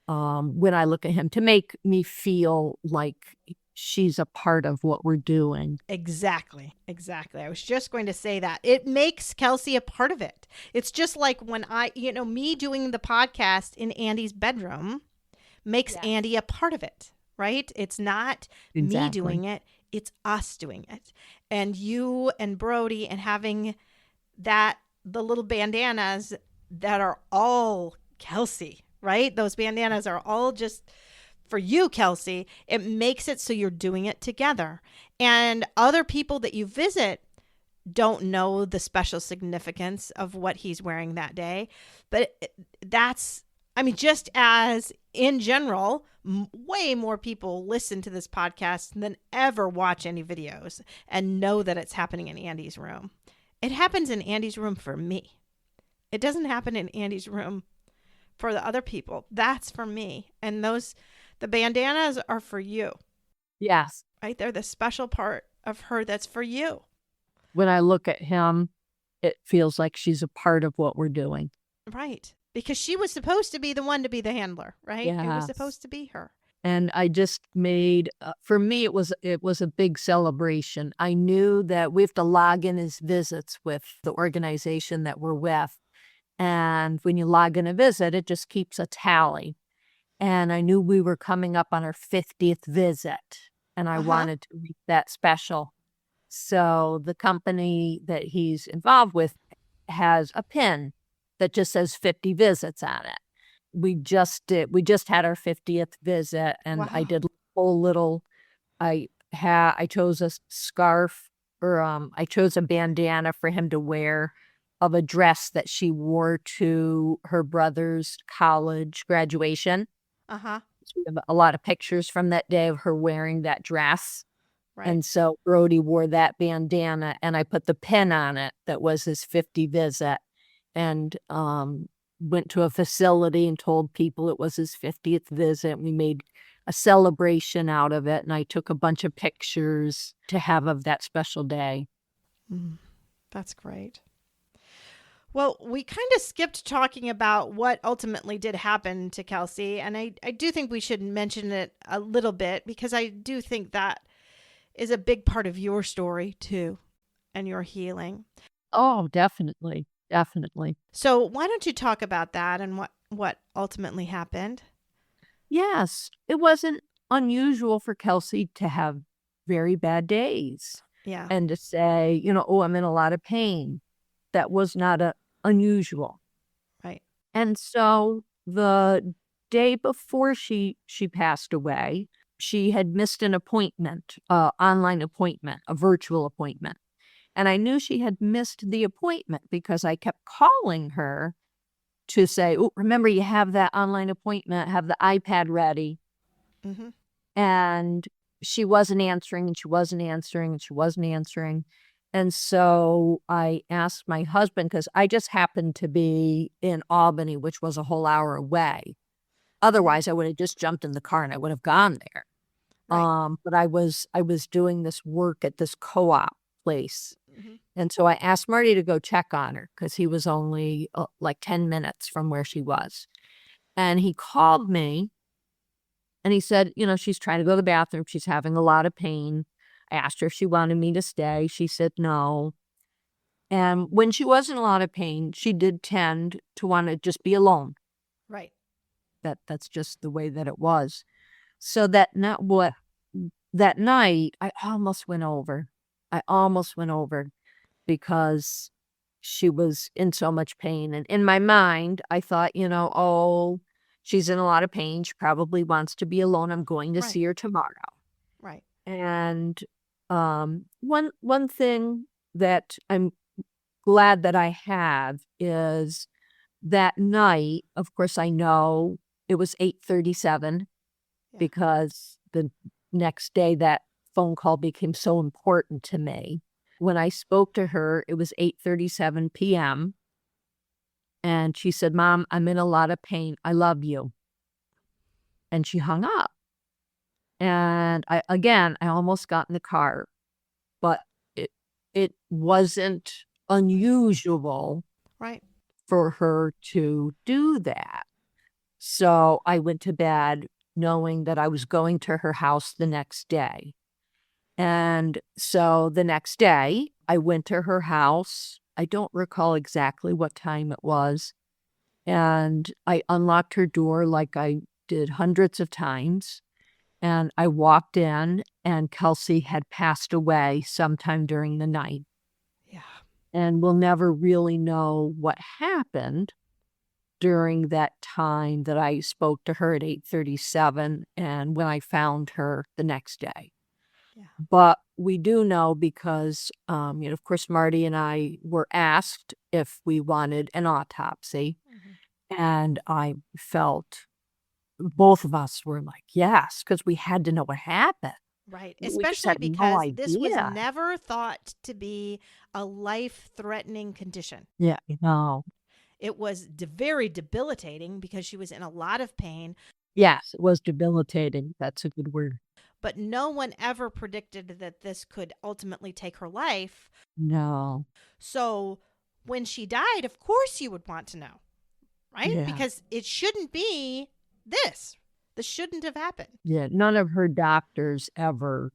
[SPEAKER 3] When I look at him, to make me feel like she's a part of what we're doing.
[SPEAKER 2] Exactly. I was just going to say that. It makes Kelsey a part of it. It's just like when me doing the podcast in Andy's bedroom makes Andy a part of it, right? It's not me doing it. It's us doing it. And you and Brody and having the little bandanas that are all Kelsey, right? Those bandanas are all just for you, Kelsey. It makes it so you're doing it together. And other people that you visit don't know the special significance of what he's wearing that day. But that's I mean, just as in general, way more people listen to this podcast than ever watch any videos and know that it's happening in Andy's room. It happens in Andy's room for me. It doesn't happen in Andy's room for the other people. That's for me. And the bandanas are for you.
[SPEAKER 3] Yes.
[SPEAKER 2] Right? They're the special part of her that's for you.
[SPEAKER 3] When I look at him, it feels like she's a part of what we're doing.
[SPEAKER 2] Right. Because she was supposed to be the one to be the handler, right? It was
[SPEAKER 3] Yes.
[SPEAKER 2] supposed to be her.
[SPEAKER 3] And I just made, for me, it was a big celebration. I knew that we have to log in his visits with the organization that we're with. And when you log in a visit, it just keeps a tally. And I knew we were coming up on our 50th visit, and I wanted to make that special. So the company that he's involved with has a pin that just says 50 visits on it. We just had our 50th visit, and I did a whole little, I chose a scarf, or I chose a bandana for him to wear of a dress that she wore to her brother's college graduation. So we have a lot of pictures from that day of her wearing that dress.
[SPEAKER 2] Right.
[SPEAKER 3] And so Brody wore that bandana, and I put the pin on it that was his 50 visit, and went to a facility and told people it was his 50th visit. We made a celebration out of it, and I took a bunch of pictures to have of that special day.
[SPEAKER 2] That's great. Well, we kind of skipped talking about what ultimately did happen to Kelsey, and I do think we should mention it a little bit, because I do think that is a big part of your story too, and your healing.
[SPEAKER 3] Oh, definitely. Definitely.
[SPEAKER 2] So why don't you talk about that and what ultimately happened?
[SPEAKER 3] Yes, it wasn't unusual for Kelsey to have very bad days.
[SPEAKER 2] Yeah.
[SPEAKER 3] And to say, oh, I'm in a lot of pain. That was not unusual.
[SPEAKER 2] Right.
[SPEAKER 3] And so the day before she passed away, she had missed an appointment, online appointment, a virtual appointment. And I knew she had missed the appointment because I kept calling her to say, oh, remember, you have that online appointment, have the iPad ready. And she wasn't answering, and she wasn't answering, and she wasn't answering. And so I asked my husband, because I just happened to be in Albany, which was a whole hour away. Otherwise, I would have just jumped in the car and I would have gone there.
[SPEAKER 2] Right.
[SPEAKER 3] But I was doing this work at this co-op place. And so I asked Marty to go check on her, because he was only like 10 minutes from where she was. And he called me and he said, she's trying to go to the bathroom. She's having a lot of pain. I asked her if she wanted me to stay. She said no. And when she was in a lot of pain, she did tend to want to just be alone.
[SPEAKER 2] Right.
[SPEAKER 3] That's just the way that it was. So that night, I almost went over. Because she was in so much pain. And in my mind, I thought, oh, she's in a lot of pain. She probably wants to be alone. I'm going to see her tomorrow.
[SPEAKER 2] Right.
[SPEAKER 3] And one thing that I'm glad that I have is that night, of course, I know it was 8:37 because the next day that phone call became so important to me. When I spoke to her, it was 8:37 p.m. And she said, Mom, I'm in a lot of pain. I love you. And she hung up. And I almost got in the car, but it wasn't unusual for her to do that. So I went to bed knowing that I was going to her house the next day. And so the next day, I went to her house. I don't recall exactly what time it was. And I unlocked her door like I did hundreds of times. And I walked in, and Kelsey had passed away sometime during the night.
[SPEAKER 2] Yeah.
[SPEAKER 3] And we'll never really know what happened during that time that I spoke to her at 8:37 and when I found her the next day. Yeah. But we do know because, of course, Marty and I were asked if we wanted an autopsy. And I felt both of us were like, yes, because we had to know what happened.
[SPEAKER 2] Right.
[SPEAKER 3] We just
[SPEAKER 2] Especially
[SPEAKER 3] had no
[SPEAKER 2] because this was
[SPEAKER 3] idea.
[SPEAKER 2] never thought to be a life-threatening condition.
[SPEAKER 3] Yeah, no.
[SPEAKER 2] It was very debilitating because she was in a lot of pain,
[SPEAKER 3] Yes, it was debilitating. That's a good word.
[SPEAKER 2] but no one ever predicted that this could ultimately take her life.
[SPEAKER 3] No.
[SPEAKER 2] So when she died, of course you would want to know, right?
[SPEAKER 3] Yeah.
[SPEAKER 2] Because it shouldn't be this. This shouldn't have happened.
[SPEAKER 3] Yeah. None of her doctors ever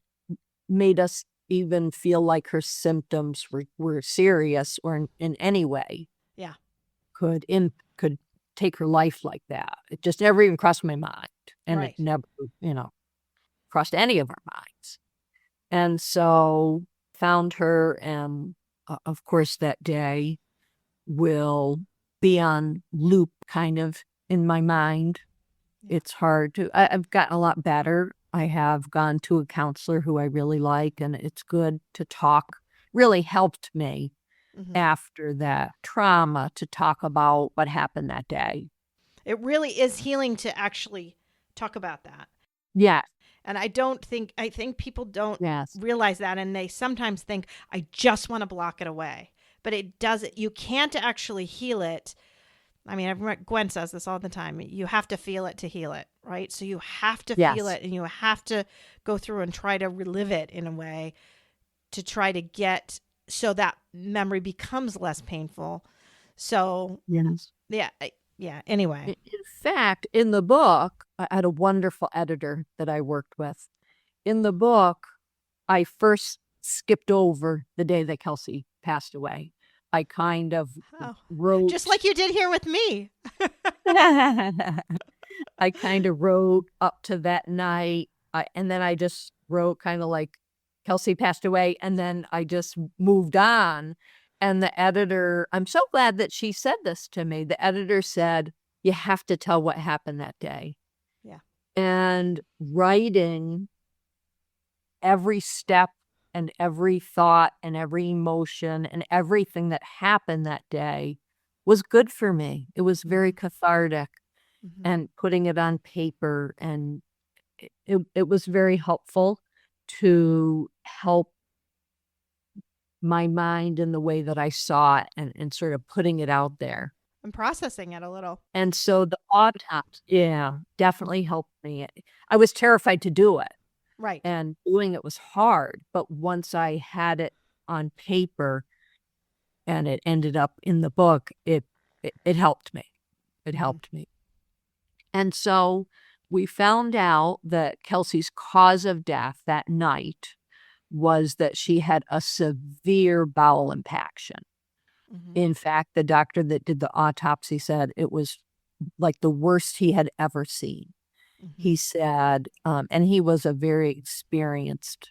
[SPEAKER 3] made us even feel like her symptoms were serious or in any way
[SPEAKER 2] Yeah.
[SPEAKER 3] could take her life like that. It just never even crossed my mind. And it
[SPEAKER 2] Right.
[SPEAKER 3] never, crossed any of our minds. And so found her, and of course that day will be on loop kind of in my mind.
[SPEAKER 2] Yeah.
[SPEAKER 3] It's hard to, I've gotten a lot better. I have gone to a counselor who I really like, and it's good to talk. Really helped me
[SPEAKER 2] Mhm.
[SPEAKER 3] after that trauma to talk about what happened that day.
[SPEAKER 2] It really is healing to actually talk about that.
[SPEAKER 3] Yeah.
[SPEAKER 2] And I think people don't
[SPEAKER 3] Yes.
[SPEAKER 2] realize that. And they sometimes think, I just want to block it away. But it doesn't, you can't actually heal it. I mean, Gwen says this all the time. You have to feel it to heal it, right? So you have to feel
[SPEAKER 3] Yes.
[SPEAKER 2] it, and you have to go through and try to relive it in a way to try to get so that memory becomes less painful. So,
[SPEAKER 3] Yes.
[SPEAKER 2] yeah, anyway.
[SPEAKER 3] In fact, in the book, I had a wonderful editor that I worked with. In the book, I first skipped over the day that Kelsey passed away. I kind of
[SPEAKER 2] Oh,
[SPEAKER 3] wrote.
[SPEAKER 2] just like you did here with me.
[SPEAKER 3] I kind of wrote up to that night. And then I just wrote kind of like Kelsey passed away. And then I just moved on. And the editor, I'm so glad that she said this to me. The editor said, you have to tell what happened that day.
[SPEAKER 2] Yeah.
[SPEAKER 3] And writing every step and every thought and every emotion and everything that happened that day was good for me. It was very cathartic.
[SPEAKER 2] Mhm.
[SPEAKER 3] And putting it on paper, and it was very helpful to help my mind in the way that I saw it and sort of putting it out there.
[SPEAKER 2] I'm processing it a little.
[SPEAKER 3] And so the autopsy, definitely helped me. I was terrified to do it,
[SPEAKER 2] Right.
[SPEAKER 3] and doing it was hard. But once I had it on paper and it ended up in the book, it helped me. It helped me. And so we found out that Kelsey's cause of death that night was that she had a severe bowel impaction.
[SPEAKER 2] Mhm.
[SPEAKER 3] In fact, the doctor that did the autopsy said it was like the worst he had ever seen.
[SPEAKER 2] Mhm.
[SPEAKER 3] He said, and he was a very experienced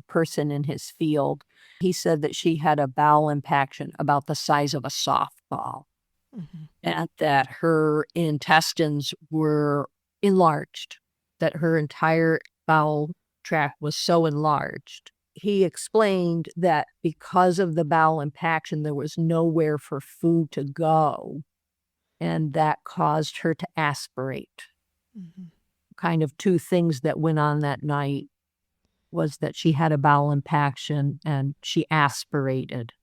[SPEAKER 3] person in his field. He said that she had a bowel impaction about the size of a softball.
[SPEAKER 2] Mhm.
[SPEAKER 3] And that her intestines were enlarged, that her entire bowel tract was so enlarged. He explained that because of the bowel impaction, there was nowhere for food to go, and that caused her to aspirate.
[SPEAKER 2] Mhm.
[SPEAKER 3] Kind of two things that went on that night was that she had a bowel impaction and she aspirated.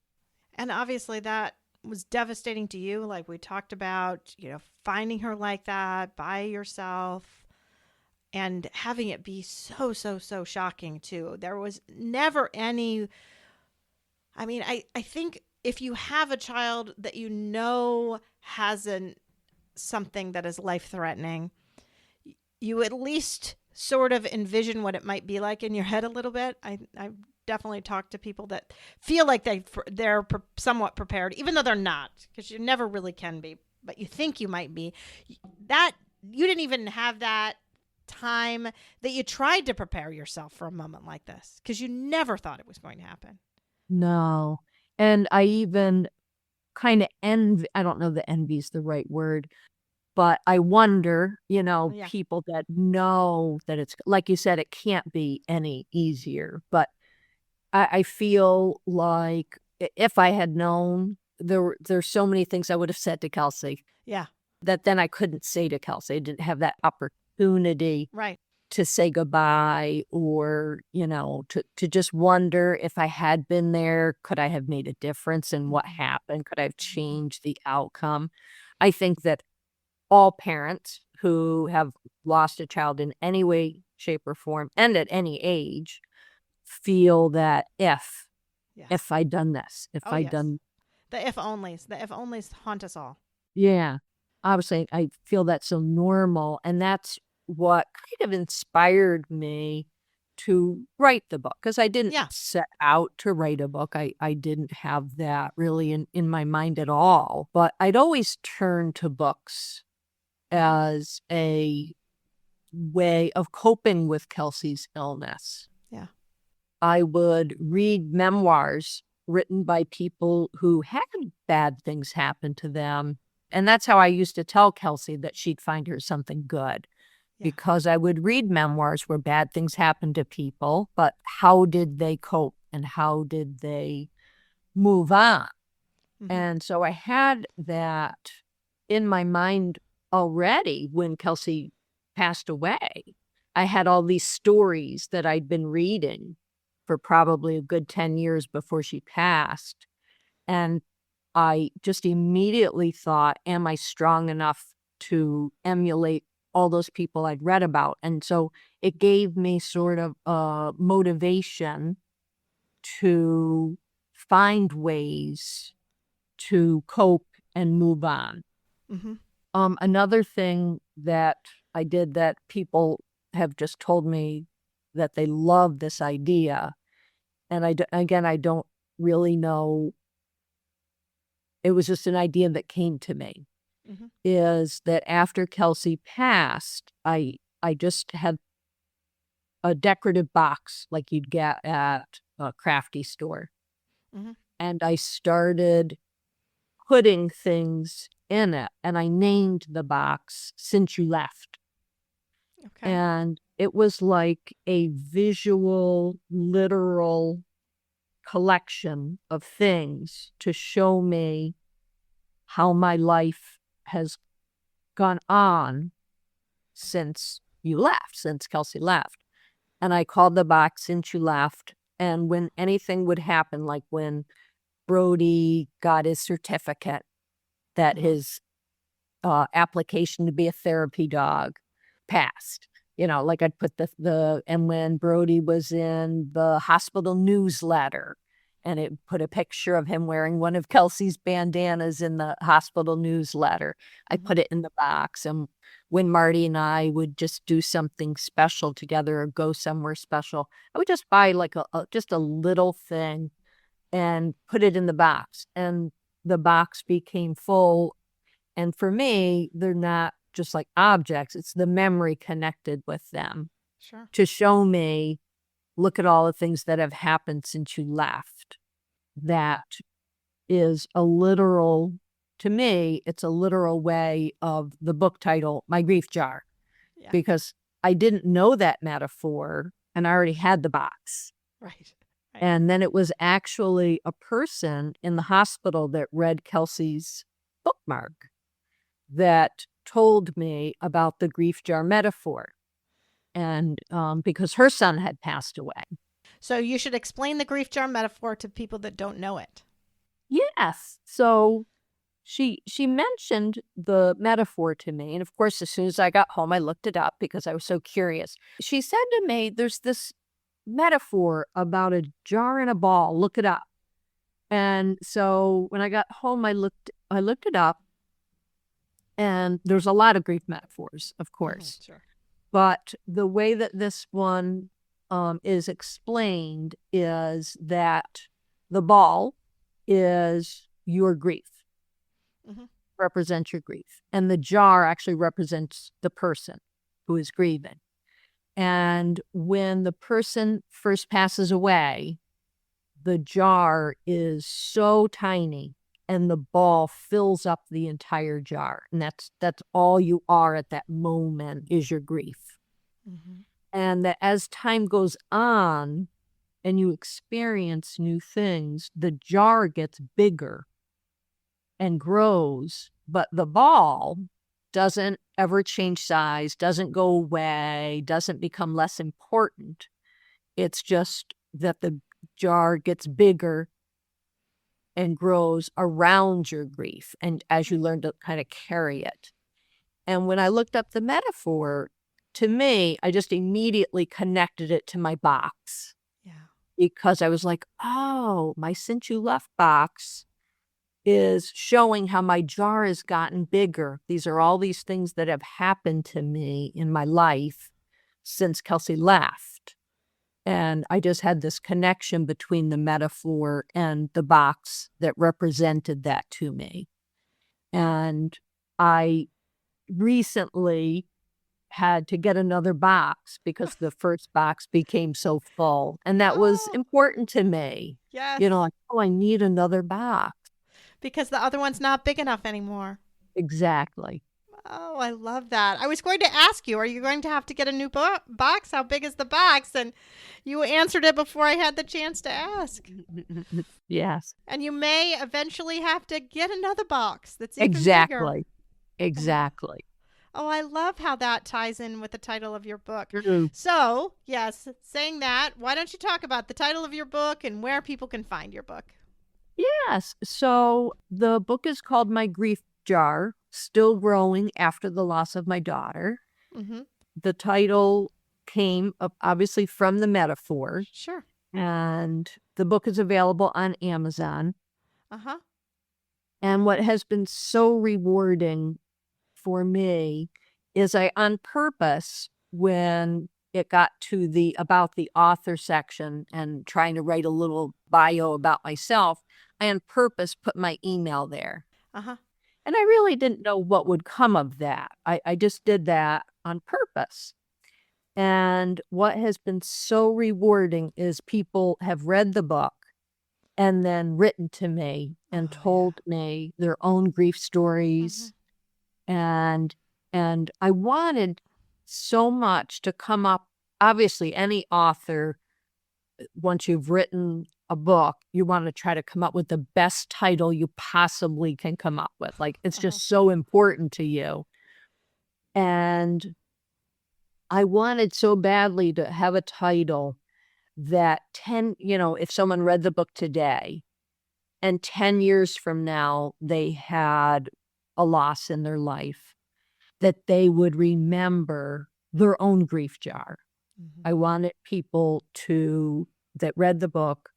[SPEAKER 2] And obviously that was devastating to you, like we talked about, finding her like that by yourself and having it be so shocking too. There was never any, I mean, I think if you have a child that has something that is life threatening, you at least sort of envision what it might be like in your head a little bit. I definitely talked to people that feel like they're somewhat prepared, even though they're not, because you never really can be, but you think you might be. That you didn't even have that time that you tried to prepare yourself for a moment like this because you never thought it was going to happen.
[SPEAKER 3] No. And I even kind of envy, I don't know that envy is the right word, but I wonder,
[SPEAKER 2] Yeah.
[SPEAKER 3] people that know that it's, like you said, it can't be any easier. But I feel like if I had known, there's so many things I would have said to Kelsey.
[SPEAKER 2] Yeah.
[SPEAKER 3] that then I couldn't say to Kelsey. I didn't have that opportunity
[SPEAKER 2] Right.
[SPEAKER 3] to say goodbye, or, to just wonder if I had been there, could I have made a difference in what happened? Could I have changed the outcome? I think that all parents who have lost a child in any way, shape, or form, and at any age, feel that if
[SPEAKER 2] Yes.
[SPEAKER 3] I'd done this, if
[SPEAKER 2] Oh,
[SPEAKER 3] I'd
[SPEAKER 2] yes.
[SPEAKER 3] done,
[SPEAKER 2] The if onlys. The if onlys haunt us all.
[SPEAKER 3] yeah, obviously I feel that's so normal. And that's what kind of inspired me to write the book, because I didn't
[SPEAKER 2] Yeah.
[SPEAKER 3] set out to write a book. I didn't have that really in my mind at all. But I'd always turn to books as a way of coping with Kelsey's illness.
[SPEAKER 2] Yeah.
[SPEAKER 3] I would read memoirs written by people who had bad things happen to them. And that's how I used to tell Kelsey that she'd find her something good.
[SPEAKER 2] Yeah.
[SPEAKER 3] Because I would read memoirs where bad things happened to people, but how did they cope and how did they move on? And so I had that in my mind already when Kelsey passed away. I had all these stories that I'd been reading for probably a good 10 years before she passed. And I just immediately thought, am I strong enough to emulate all those people I'd read about? And so it gave me sort of a motivation to find ways to cope and move on. Another thing that I did that people have just told me that they love this idea, and I don't really know, it was just an idea that came to me, is that after Kelsey passed, I just had a decorative box like you'd get at a crafty store. And I started putting things in it, and I named the box "Since You Left."
[SPEAKER 2] Okay.
[SPEAKER 3] And it was like a visual, literal collection of things to show me how my life has gone on since you left, since Kelsey left. And I called the box "Since You Left." And when anything would happen, like when Brody got his certificate that his application to be a therapy dog passed, like I'd put and when Brody was in the hospital newsletter, and it put a picture of him wearing one of Kelsey's bandanas in the hospital newsletter, I put it in the box. And when Marty and I would just do something special together or go somewhere special, I would just buy like just a little thing and put it in the box. And the box became full. And for me, they're not just like objects, it's the memory connected with them.
[SPEAKER 2] Sure.
[SPEAKER 3] To show me, look at all the things that have happened since you left. That is to me, it's a literal way of the book title, My Grief Jar.
[SPEAKER 2] Yeah.
[SPEAKER 3] Because I didn't know that metaphor, and I already had the box.
[SPEAKER 2] Right.
[SPEAKER 3] And then it was actually a person in the hospital that read Kelsey's bookmark that told me about the grief jar metaphor. And because her son had passed away.
[SPEAKER 2] So you should explain the grief jar metaphor to people that don't know it.
[SPEAKER 3] Yes. So she mentioned the metaphor to me. And of course, as soon as I got home, I looked it up because I was so curious. She said to me, there's this metaphor about a jar and a ball. Look it up. And so when I got home, I looked it up. And there's a lot of grief metaphors, of course.
[SPEAKER 2] Sure.
[SPEAKER 3] But the way that this one is explained is that the ball is your grief, represents your grief. And the jar actually represents the person who is grieving. And when the person first passes away, the jar is so tiny and the ball fills up the entire jar. And that's all you are at that moment, is your grief. And that as time goes on and you experience new things, the jar gets bigger and grows, but the ball doesn't ever change size, doesn't go away, doesn't become less important. It's just that the jar gets bigger and grows around your grief, and as you learn to kind of carry it. And when I looked up the metaphor, to me, I just immediately connected it to my box.
[SPEAKER 2] Yeah.
[SPEAKER 3] Because I was like, oh, my Since You Left box is showing how my jar has gotten bigger. These are all these things that have happened to me in my life since Kelsey left. And I just had this connection between the metaphor and the box that represented that to me. And I recently had to get another box because the first box became so full. And that was
[SPEAKER 2] Oh.
[SPEAKER 3] important to me.
[SPEAKER 2] Yes.
[SPEAKER 3] Like, oh, I need another box.
[SPEAKER 2] Because the other one's not big enough anymore.
[SPEAKER 3] Exactly.
[SPEAKER 2] Oh, I love that. I was going to ask you, are you going to have to get a new box? How big is the box? And you answered it before I had the chance to ask.
[SPEAKER 3] Yes.
[SPEAKER 2] And you may eventually have to get another box that's even bigger.
[SPEAKER 3] Exactly. Exactly.
[SPEAKER 2] Oh, I love how that ties in with the title of your book.
[SPEAKER 3] Mm-hmm.
[SPEAKER 2] So, yes, saying that, why don't you talk about the title of your book and where people can find your book?
[SPEAKER 3] Yes. So the book is called My Grief Jar, Still Growing After the Loss of My Daughter.
[SPEAKER 2] Mm-hmm.
[SPEAKER 3] The title came up obviously from the metaphor.
[SPEAKER 2] Sure.
[SPEAKER 3] And the book is available on Amazon.
[SPEAKER 2] Uh-huh.
[SPEAKER 3] And what has been so rewarding for me is I, on purpose, when it got to the about the author section and trying to write a little bio about myself, I on purpose put my email there.
[SPEAKER 2] Uh-huh.
[SPEAKER 3] And I really didn't know what would come of that. I just did that on purpose. And what has been so rewarding is people have read the book and then written to me and told me their own grief stories. And I wanted so much to come up. Obviously, any author, once you've written a book, you want to try to come up with the best title you possibly can come up with. Like, it's just so important to you. And I wanted so badly to have a title that if someone read the book today and 10 years from now, they had a loss in their life, that they would remember their own grief jar. Mm-hmm. I wanted people that read the book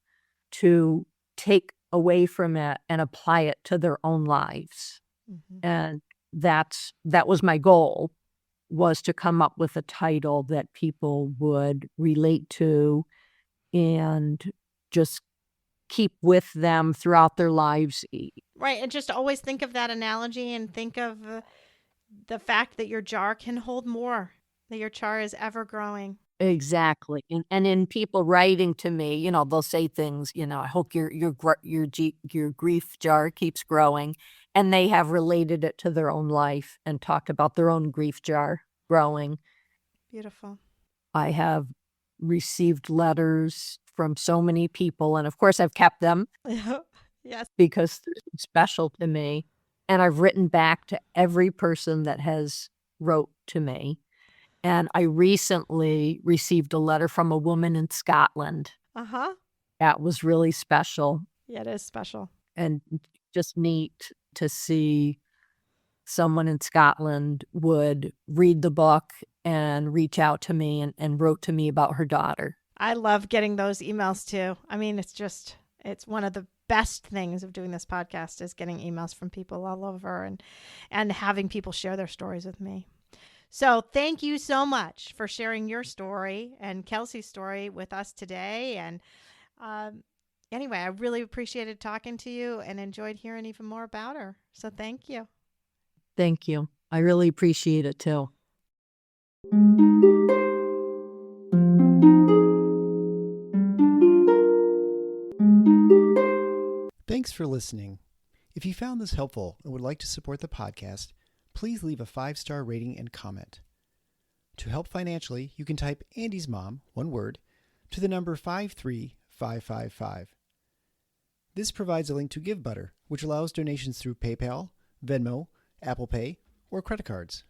[SPEAKER 3] to take away from it and apply it to their own lives. Mm-hmm. And that was my goal, was to come up with a title that people would relate to and just keep with them throughout their lives.
[SPEAKER 2] Right. And just always think of that analogy and think of the fact that your jar can hold more, that your jar is ever growing.
[SPEAKER 3] Exactly. And in people writing to me, they'll say things, I hope your grief jar keeps growing. And they have related it to their own life and talked about their own grief jar growing.
[SPEAKER 2] Beautiful.
[SPEAKER 3] I have received letters from so many people. And of course, I've kept them.
[SPEAKER 2] Yes.
[SPEAKER 3] Because they're special to me. And I've written back to every person that has wrote to me. And I recently received a letter from a woman in Scotland.
[SPEAKER 2] Uh-huh.
[SPEAKER 3] That was really special.
[SPEAKER 2] Yeah, it is special.
[SPEAKER 3] And just neat to see someone in Scotland would read the book and reach out to me and wrote to me about her daughter.
[SPEAKER 2] I love getting those emails too. I mean, it's one of the best things of doing this podcast is getting emails from people all over and having people share their stories with me. So thank you so much for sharing your story and Kelsey's story with us today. And anyway, I really appreciated talking to you and enjoyed hearing even more about her. So thank you.
[SPEAKER 3] Thank you. I really appreciate it too.
[SPEAKER 1] Thanks for listening. If you found this helpful and would like to support the podcast, please leave a 5-star rating and comment. To help financially, you can type Andy's Mom, one word, to the number 53555. This provides a link to GiveButter, which allows donations through PayPal, Venmo, Apple Pay, or credit cards.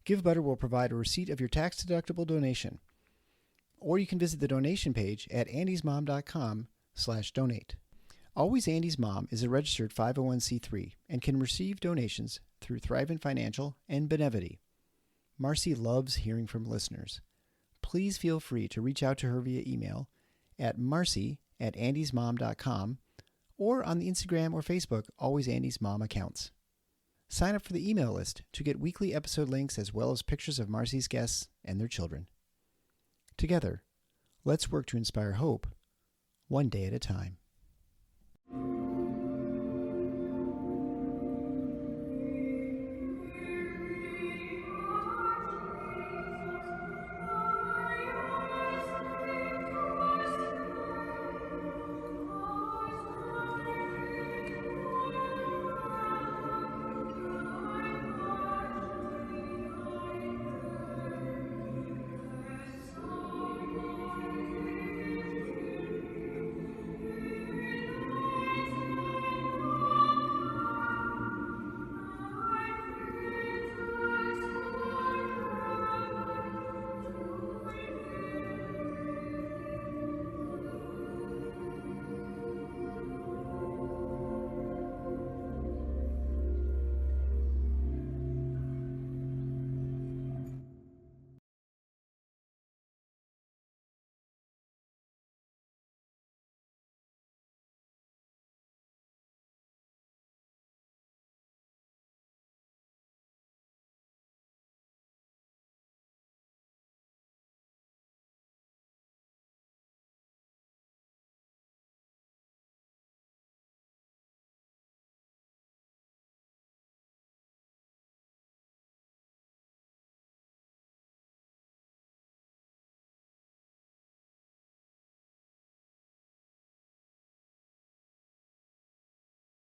[SPEAKER 1] GiveButter will provide a receipt of your tax-deductible donation, or you can visit the donation page at andysmom.com/donate. Always Andy's Mom is a registered 501c3 and can receive donations through Thrivent Financial and Benevity. Marcy loves hearing from listeners. Please feel free to reach out to her via email at marcy@andysmom.com or on the Instagram or Facebook Always Andy's Mom accounts. Sign up for the email list to get weekly episode links as well as pictures of Marcy's guests and their children. Together, let's work to inspire hope, one day at a time.